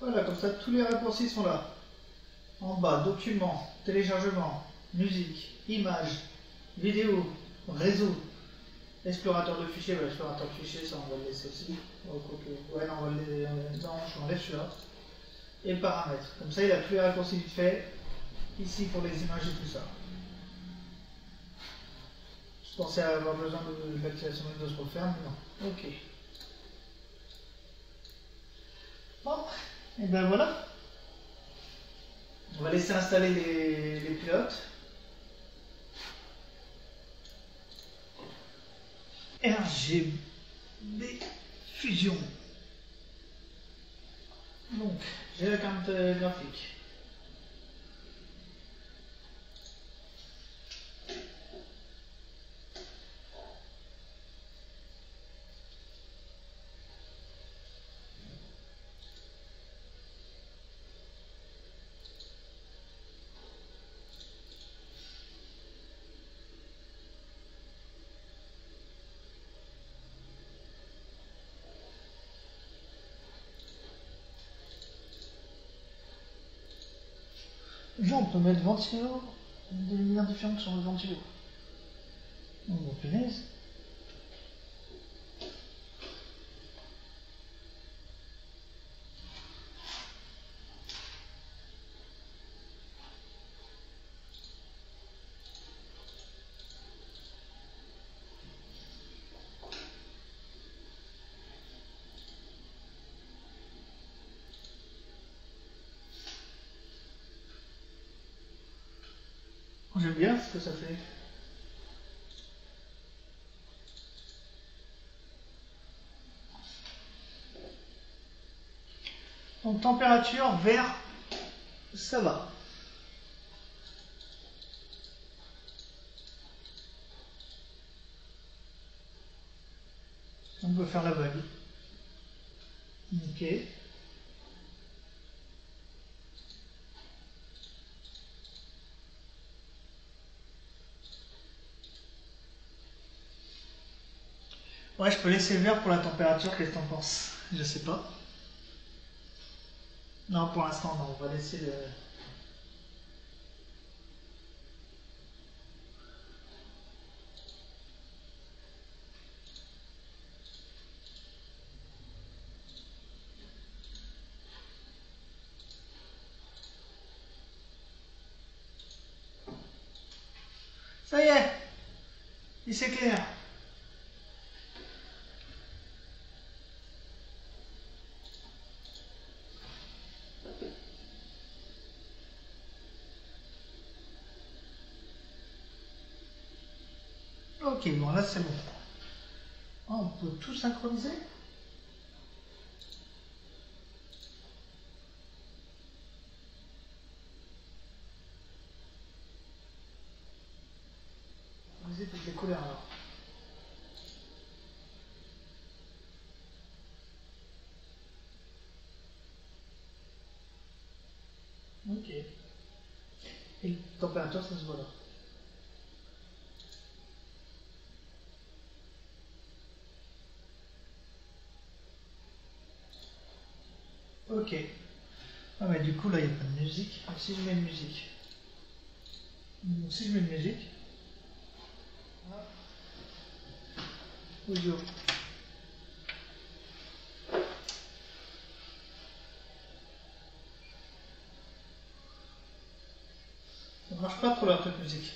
Voilà, comme ça, tous les raccourcis sont là. En bas, documents, téléchargement, musique, images, vidéo, réseau, explorateur de fichiers. Voilà, explorateur de fichiers, ça on va le laisser aussi. Ouais, non, on va le non, je m'enlève celui-là. Et paramètres. Comme ça, il a tous les raccourcis vite fait. Ici pour les images et tout ça. Je pensais avoir besoin de l'activation Windows pour le faire, mais non. Ok. Bon, et ben voilà. On va laisser installer les pilotes. RGB Fusion. Donc, j'ai la carte graphique. Là, on peut mettre ventilo Des lumières différentes sur le ventilo. Oh, bon, punaise. J'aime bien ce que ça fait. Donc température, vert, ça va. On peut faire la vague. Ok. Ouais, je peux laisser vert pour la température, qu'est-ce que t'en penses? Je sais pas. Non, pour l'instant, non, on va laisser le... Ça y est, il s'éclaire. Ok, bon là c'est bon. Ah, on peut tout synchroniser? Synchroniser toutes les couleurs alors. Ok. Et la température, ça se voit là. Ok. Ah mais du coup là il n'y a pas de musique. Ah, si je mets une musique. Donc, si je mets une musique. Voilà. Audio. Ça marche pas trop la truc musique.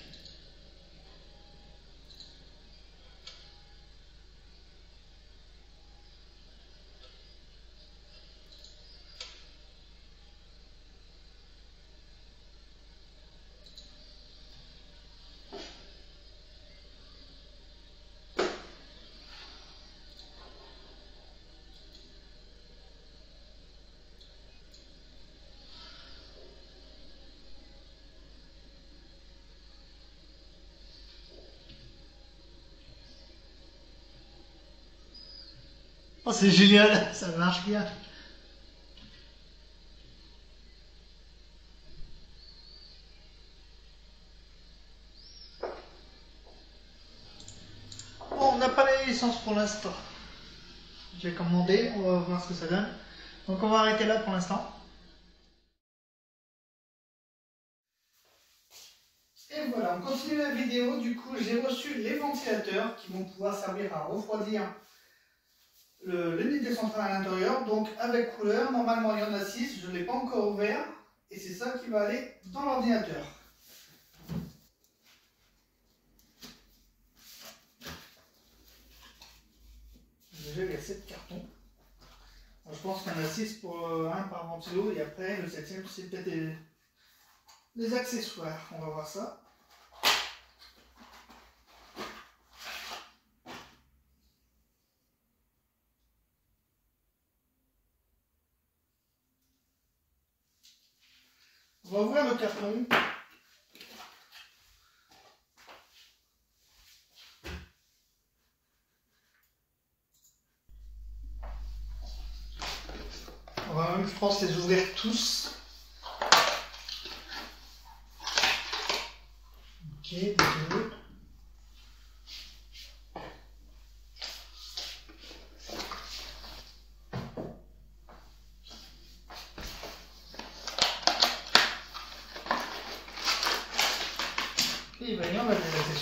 Oh c'est génial, ça marche bien. Bon, on n'a pas les licences pour l'instant. Je vais commander, on va voir ce que ça donne. Donc on va arrêter là pour l'instant. Et voilà, on continue la vidéo. Du coup, j'ai reçu les ventilateurs qui vont pouvoir servir à refroidir l'unité centrale à l'intérieur. Donc avec couleur, normalement il y en a 6, je ne l'ai pas encore ouvert. Et c'est ça qui va aller dans l'ordinateur. Déjà il y a 7 cartons. Alors, je pense qu'il y en a 6 pour un par ventilo. Et après le 7e c'est peut-être des accessoires. On va voir ça. On va ouvrir le carton. On va même, je pense, les ouvrir tous. Ok, deux.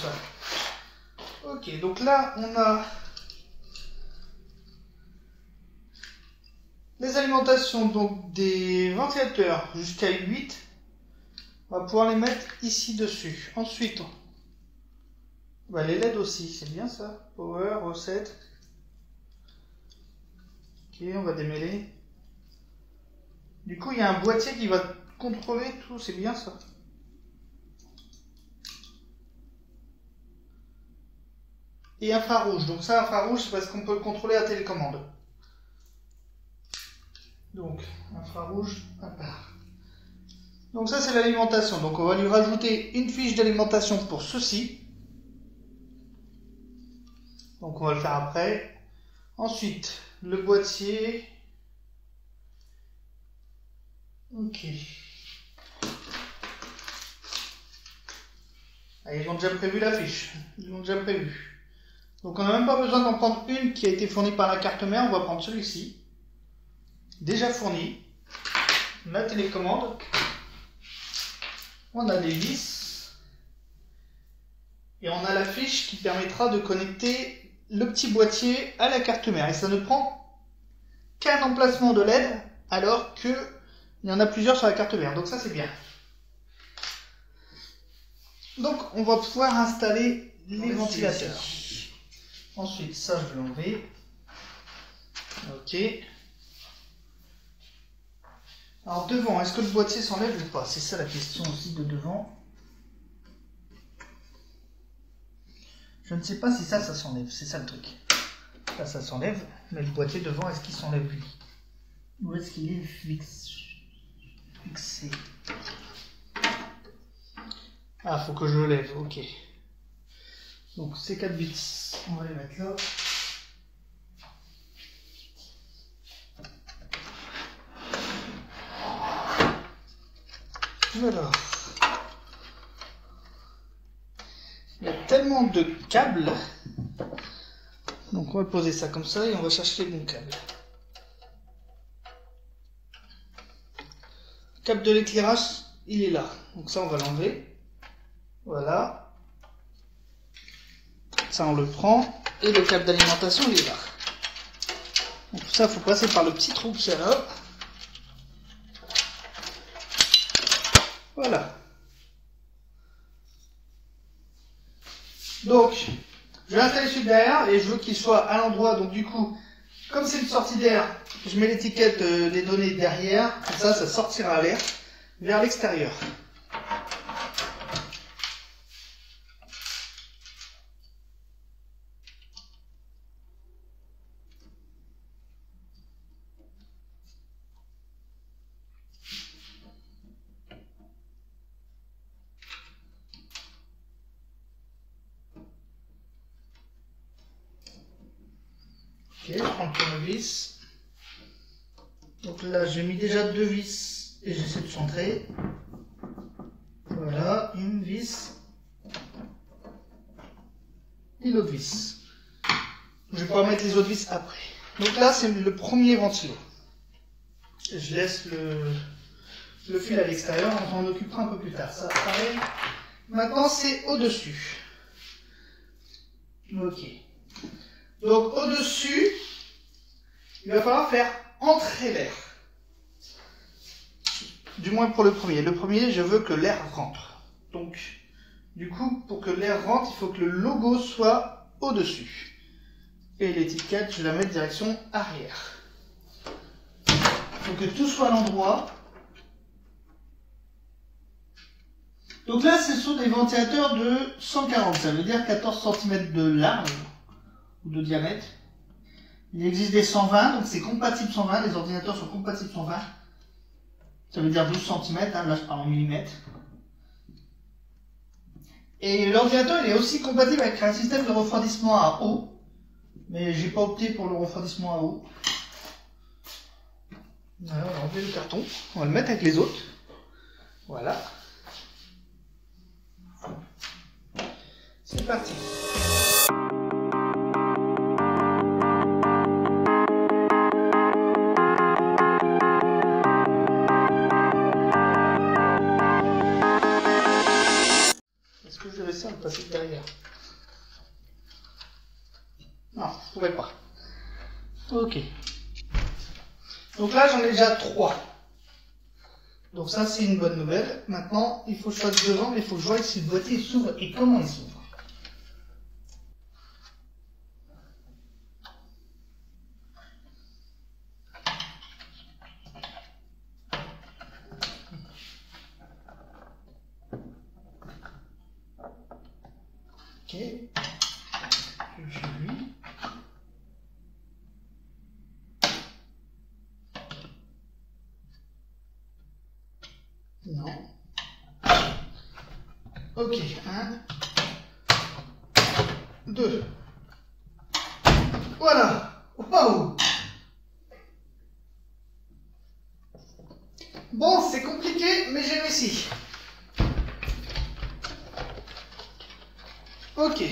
ça. Ok, donc là, on a les alimentations donc des ventilateurs jusqu'à 8. On va pouvoir les mettre ici dessus. Ensuite, les LED aussi, c'est bien ça. Power, recette. Ok, on va démêler. Du coup, il y a un boîtier qui va contrôler tout, c'est bien ça. Et infrarouge. Donc ça, infrarouge, c'est parce qu'on peut le contrôler à télécommande. Donc, infrarouge à part. Donc ça, c'est l'alimentation. Donc on va lui rajouter une fiche d'alimentation pour ceci. Donc on va le faire après. Ensuite, le boîtier. Ok. Ah, ils ont déjà prévu la fiche. Ils l'ont déjà prévu. Donc on n'a même pas besoin d'en prendre une qui a été fournie par la carte mère. On va prendre celui-ci. Déjà fourni. La télécommande. On a des vis. Et on a la fiche qui permettra de connecter le petit boîtier à la carte mère. Et ça ne prend qu'un emplacement de LED alors qu'il y en a plusieurs sur la carte mère. Donc ça c'est bien. Donc on va pouvoir installer les ventilateurs. Ensuite ça je vais l'enlever. Ok. Alors devant, est-ce que le boîtier s'enlève ou pas? C'est ça la question aussi de devant. Je ne sais pas si ça s'enlève, c'est ça le truc. Là ça s'enlève, mais le boîtier devant, est-ce qu'il s'enlève lui? Où est-ce qu'il est fixé? Ah, faut que je le lève, ok. Donc ces 4 bits, on va les mettre là. Alors, il y a tellement de câbles, donc on va poser ça comme ça et on va chercher les bons câbles. Le câble de l'éclairage, il est là, donc ça on va l'enlever. Voilà, ça on le prend et le câble d'alimentation il est là. Donc tout ça, il faut passer par le petit trou qu'il y a là. Voilà. Donc, je vais installer celui derrière et je veux qu'il soit à l'endroit. Donc du coup, comme c'est une sortie d'air, je mets l'étiquette des données derrière. Comme ça, ça sortira à l'air vers l'extérieur. Ok, je prends le tournevis. Donc là, j'ai mis déjà 2 vis et j'essaie de centrer. Voilà, une vis et l'autre vis. Je vais pouvoir mettre les autres vis après. Donc là, c'est le premier ventilo. Je laisse le fil à l'extérieur, on s'en occupera un peu plus tard. Ça, pareil. Maintenant, c'est au-dessus. Ok. Donc au-dessus, il va falloir faire entrer l'air. Du moins pour le premier. Le premier, je veux que l'air rentre. Donc, du coup, pour que l'air rentre, il faut que le logo soit au-dessus. Et l'étiquette, je vais la mettre direction arrière. Il faut que tout soit à l'endroit. Donc là, ce sont des ventilateurs de 140, ça veut dire 14 cm de large ou de diamètre. Il existe des 120, donc c'est compatible 120, les ordinateurs sont compatibles 120. Ça veut dire 12 cm, hein, là je parle en millimètres. Et l'ordinateur il est aussi compatible avec un système de refroidissement à eau. Mais j'ai pas opté pour le refroidissement à eau. Alors, on va enlever le carton, on va le mettre avec les autres. Voilà. C'est parti. Est-ce que je vais réussir à le passer derrière? Ok. Donc là, j'en ai déjà 3. Donc ça, c'est une bonne nouvelle. Maintenant, il faut que je fasse devant, mais il faut que je voie si le boîtier s'ouvre et comment il s'ouvre. Ok. Je fais lui. Non. Ok. 1, 2. Voilà. Waouh. Bon, c'est compliqué, mais j'ai réussi. Ok.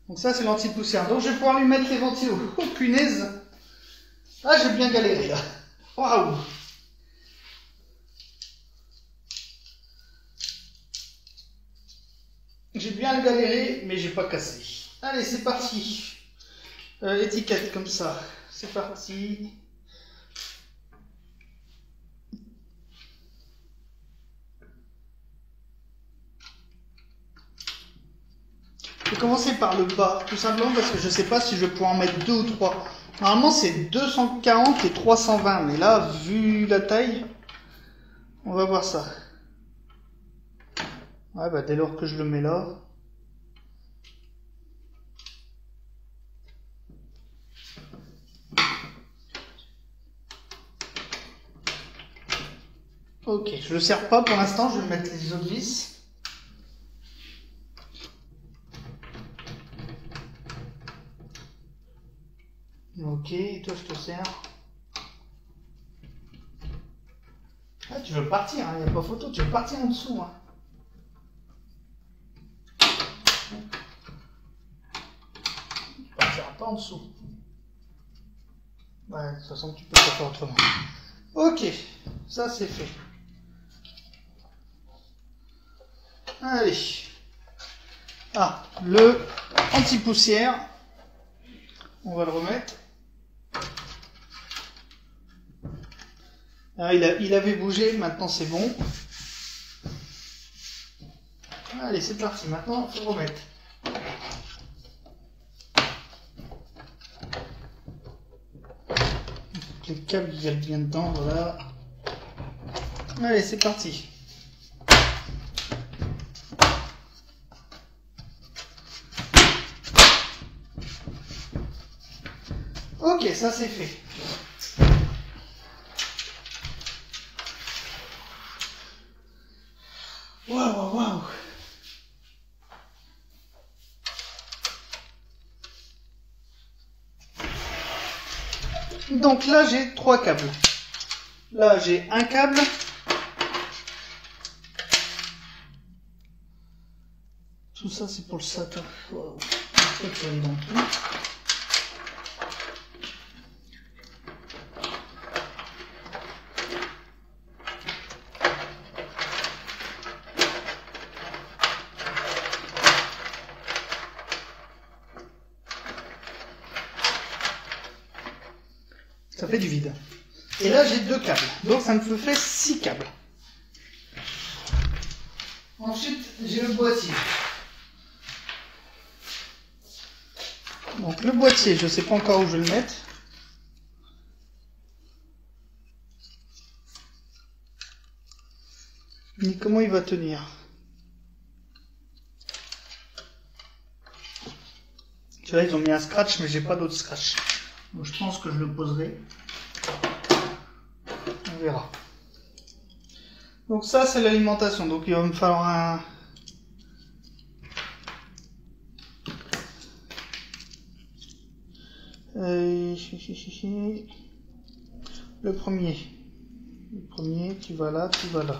Donc ça, c'est l'anti-poussière. Donc je vais pouvoir lui mettre les ventilos. Oh punaise. Ah, j'ai bien galéré là. Waouh. J'ai bien galéré, mais j'ai pas cassé. Allez, c'est parti. Étiquette comme ça. C'est parti. Je vais commencer par le bas, tout simplement parce que je sais pas si je vais pouvoir en mettre 2 ou 3. Normalement, c'est 240 et 320, mais là, vu la taille, on va voir ça. Ouais, bah dès lors que je le mets là. Ok, je le serre pas pour l'instant, je vais mettre les autres vis. Ok, toi je te sers. Ah, tu veux partir, il n'y a pas photo, tu veux partir en dessous. Hein. Tu partiras pas en dessous. Ouais, de toute façon, tu peux pas faire autrement. Ok, ça c'est fait. Allez. Ah, le anti-poussière. On va le remettre. Ah, il avait bougé, maintenant c'est bon. Allez, c'est parti. Maintenant, il faut le remettre. Les câbles ils viennent bien dedans, voilà. Allez, c'est parti. Ok, ça c'est fait. Waouh, waouh. Donc là, j'ai 3 câbles. Là, j'ai un câble. Tout ça, c'est pour le SATA. Wow. Ça, tu vas aller dans tout. Ça fait du vide. Et là, j'ai 2 câbles. Donc, ça me fait 6 câbles. Ensuite, j'ai le boîtier. Donc, le boîtier, je ne sais pas encore où je vais le mettre. Ni comment il va tenir. Là, ils ont mis un scratch, mais j'ai pas d'autre scratch. Donc, je pense que je le poserai. On verra. Donc ça, c'est l'alimentation. Donc il va me falloir un... Le premier. Le premier, tu vas là, tu vas là.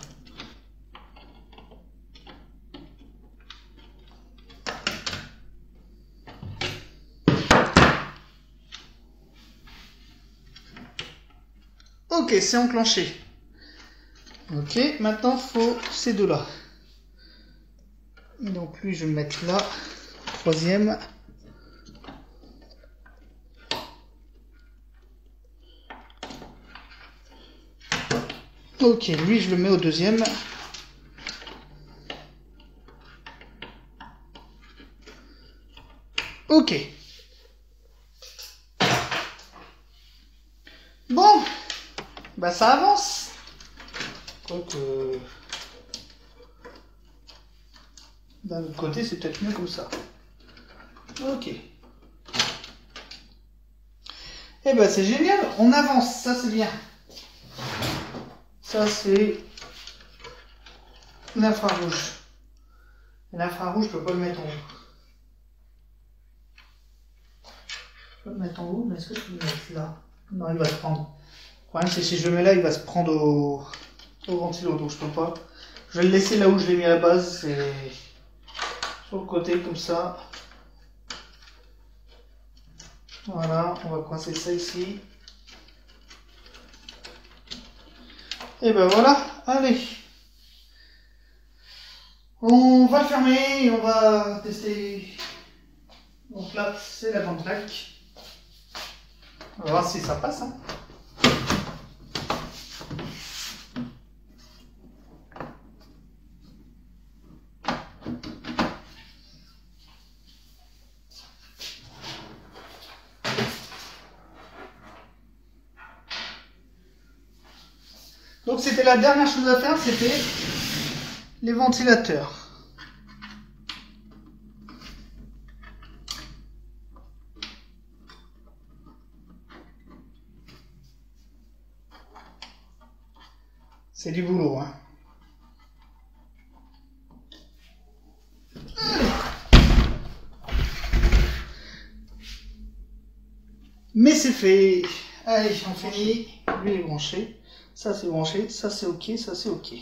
Ok, c'est enclenché. Ok, maintenant, il faut ces deux-là. Donc lui, je vais le mettre là. Troisième. Ok, lui, je le mets au deuxième. Ok. Bon. Bah ça avance. Quoique... D'un autre côté, c'est peut-être mieux comme ça. Ok. Eh ben c'est génial, on avance, ça c'est bien. Ça c'est l'infrarouge. L'infrarouge, je peux pas le mettre en haut. Je peux le mettre en haut, mais est-ce que je peux le mettre là? Non, il va se prendre. Le problème c'est que si je le mets là, il va se prendre au ventilo, donc je peux pas. Je vais le laisser là où je l'ai mis à la base, c'est sur le côté comme ça. Voilà, on va coincer ça ici. Et ben voilà, allez. On va le fermer et on va tester. Donc là, c'est la grande plaque. On va voir si ça passe. Hein. Donc c'était la dernière chose à faire, c'était les ventilateurs. C'est du boulot, hein. Mais c'est fait. Allez, on finit. Lui il est branché. Ça c'est branché. Ça c'est ok. Ça c'est ok.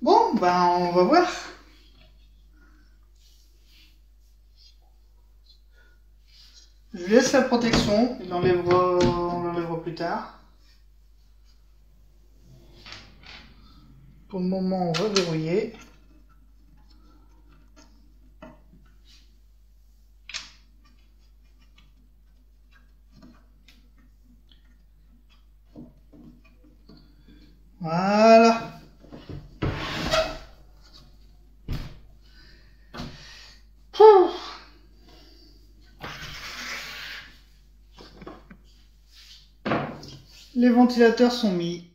Bon, ben on va voir. Je laisse la protection, on l'enlèvera plus tard. Pour le moment, on va verrouiller. Voilà. Les ventilateurs sont mis.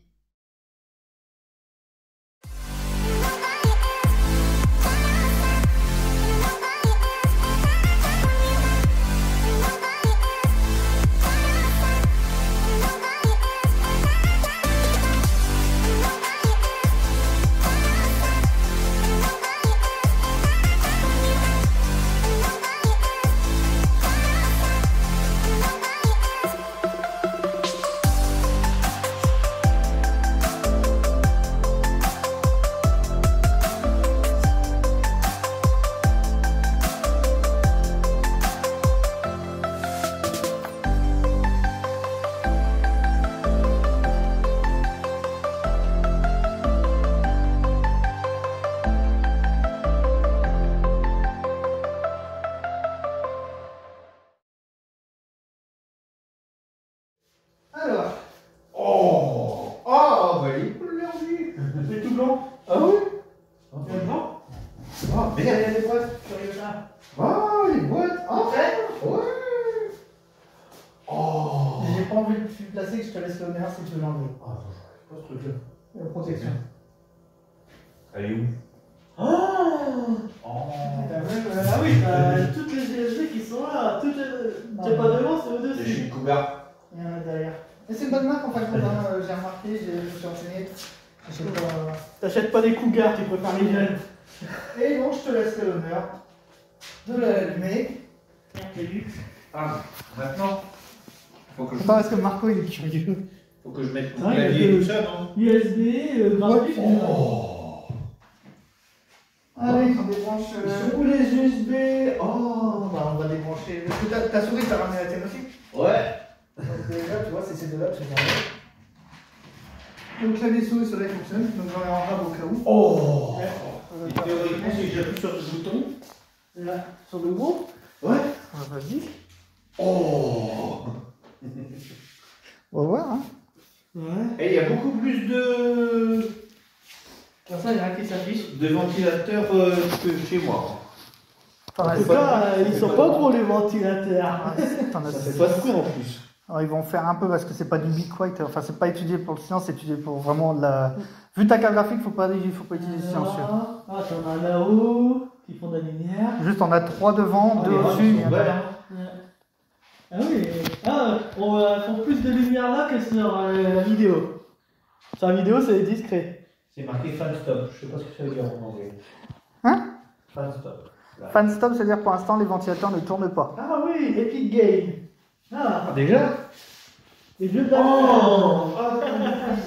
Alors. Oh, ah, bah il est cool l'ordi. C'est tout blanc. Ah oui. Il y a le blanc. Ah Il y merde. a des boîtes sur les là. Ah les boîtes. Ah Prêt? ouais. Oh. J'ai pas envie de le placer, que je te laisse l'honneur si tu veux l'enlever. Ah, attends, je sais pas ce truc-là. La protection. Elle est où? Oh. T'as même, ah oui, t'as toutes les USB qui sont là, toutes les... T'as pas de lance, c'est J'ai au-dessus. une couvert. Il y en a derrière. Mais c'est une bonne marque en fin de compte, hein. J'ai remarqué, je me suis renseigné. T'achètes pas des cougars, tu préfères les jeunes. Et bon, je te laisse l'honneur de l'allumer. Ah, maintenant, faut que je, Attends, est-ce que Marco il est curieux? faut que je mette Ah, mon il y a clavier que- et tout ça, non? USB, gratuit. Oh. Allez, on débranche. Ils sont où les USB? Oh. Bah, on va débrancher. Parce que ta souris, t'as ramené la tienne aussi? Ouais. Donc déjà, tu vois, c'est ces deux-là que j'ai gardé. Donc clavier souris, ça fonctionne. Donc j'en ai en rab au cas où. Oh. Ouais. Et théoriquement, si j'appuie sur ce bouton. Là, sur le gros. Ouais. Vas-y. Oh. On va voir, hein. Ouais. Et il y a beaucoup plus de Comme ça, il y en a qui s'affichent. ventilateurs que chez moi. T'en En as tout cas, ils sont pas gros les ventilateurs. T'en as Ça fait pas de cours en plus. Alors, ils vont faire un peu parce que c'est pas du big white, enfin c'est pas étudié pour le silence, c'est étudié pour vraiment de la. Vu ta carte graphique, faut pas utiliser le silencieux. Ah, t'en as là-haut qui font de la lumière. Juste on a 3 devant, 2 les au-dessus. rames sont belles, hein. Ouais. Ah oui, on font plus de lumière là que sur la vidéo. Sur la vidéo, c'est discret. C'est marqué fan stop. Je sais pas ce que ça veut dire en anglais. Hein? Fan stop. Là. Fan stop, c'est-à-dire pour l'instant les ventilateurs ne tournent pas. Ah oui, Epic Game. Ah, Déjà? les jeux Oh. d'amour.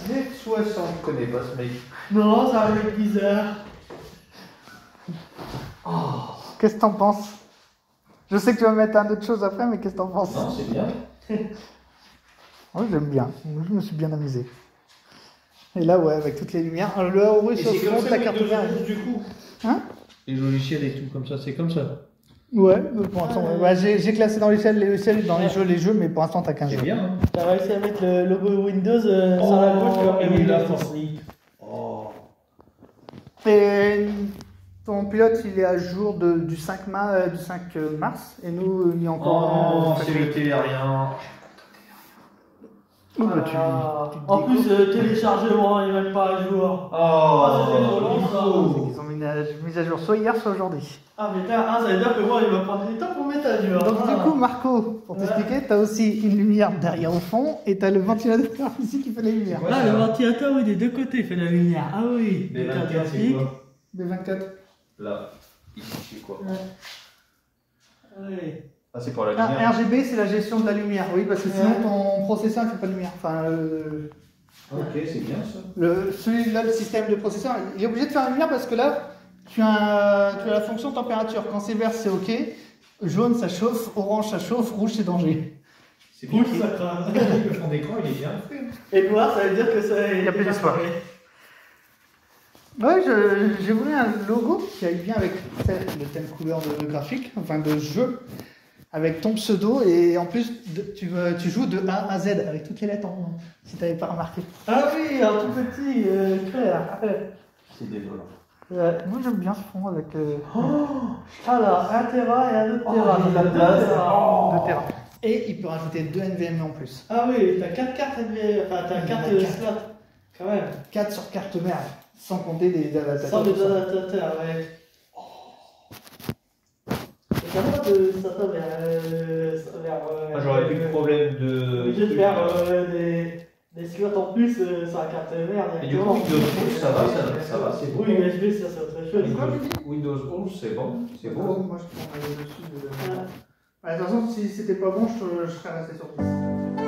Z60. Je connais pas ce mec. Non, ça va être bizarre. Qu'est-ce que t'en penses? Je sais que tu vas mettre un autre chose après, mais qu'est-ce que t'en penses? Non, c'est bien. Oui, j'aime bien. Je me suis bien amusé. Et là, ouais, avec toutes les lumières. Le Aorus Et sur c'est fond comme de ça ta avec carte Windows mère. 11 du coup. Hein? Les logiciels et tout comme ça, c'est comme ça. Ouais, pour l'instant, ouais. Bah, j'ai classé dans l'échelle dans les jeux, mais pour l'instant, t'as qu'un C'est jeu. bien. Hein. T'as réussi à mettre le logo Windows sur la gauche, tu vas et mettre là, Windows. Oh. Et ton pilote, il est à jour du 5 mars, et nous, il y a encore. Oh, c'est le télérien. Oh, bah, En plus, téléchargement, il n'est même pas à jour. c'était drôle, ça. Ils ont mis une mise à jour soit hier, soit aujourd'hui. Ah, mais ça veut dire que moi, il va prendre du temps pour mettre à jour. Donc, du coup, Marco, pour t'expliquer, t'as aussi une lumière derrière au fond, et t'as le ventilateur ici qui fait la lumière. Ouais. Ah, le ventilateur, oui, des deux côtés, il fait la lumière. Ah oui, Les des 24, c'est graphiques. quoi? B24. Là. Ici, c'est quoi? Ouais. Oui. Ah, c'est pour la Ah, lumière. RGB, c'est la gestion de la lumière, oui, parce que sinon ton processeur ne fait pas de lumière. Enfin, Ok, c'est bien ça. celui-là, le système de processeur, il est obligé de faire la lumière parce que là, tu as la fonction température. Quand c'est vert, c'est OK. Jaune, ça chauffe. Orange, ça chauffe. Rouge, c'est danger. C'est bien. Rouge, ça crame. Le fond d'écran, il est bien fait. Et noir, ça veut dire que ça. Il y a plus d'espoir. Ouais, j'ai voulu un logo qui aille bien avec le thème couleur de graphique, enfin de jeu, avec ton pseudo, et en plus, tu joues de A à Z avec toutes les lettres en si tu n'avais pas remarqué. Ah oui, un tout petit, clair. C'est désolant. Ouais. Moi, j'aime bien ce fond avec Alors, 1 Tera et un autre Tera. il a de la place. 2 Tera. Et il peut rajouter 2 NVMe en plus. Ah oui, t'as 4 cartes NVMe, enfin t'as 4 slots, quand même. 4 sur carte mère, sans compter des adaptateurs. Sans les adaptateurs, ouais. Et t'as pas de SATA vers. Moi, j'aurais plus de problème de. Obligé de faire des slots en plus sur la carte mère. Et du coup, Windows 11, ça va, c'est bon. Oui, USB, ça c'est autre chose. Windows 11, c'est bon, c'est Bon, bon. moi je prends le dessus de. De toute façon, si c'était pas bon, je serais resté sur 10.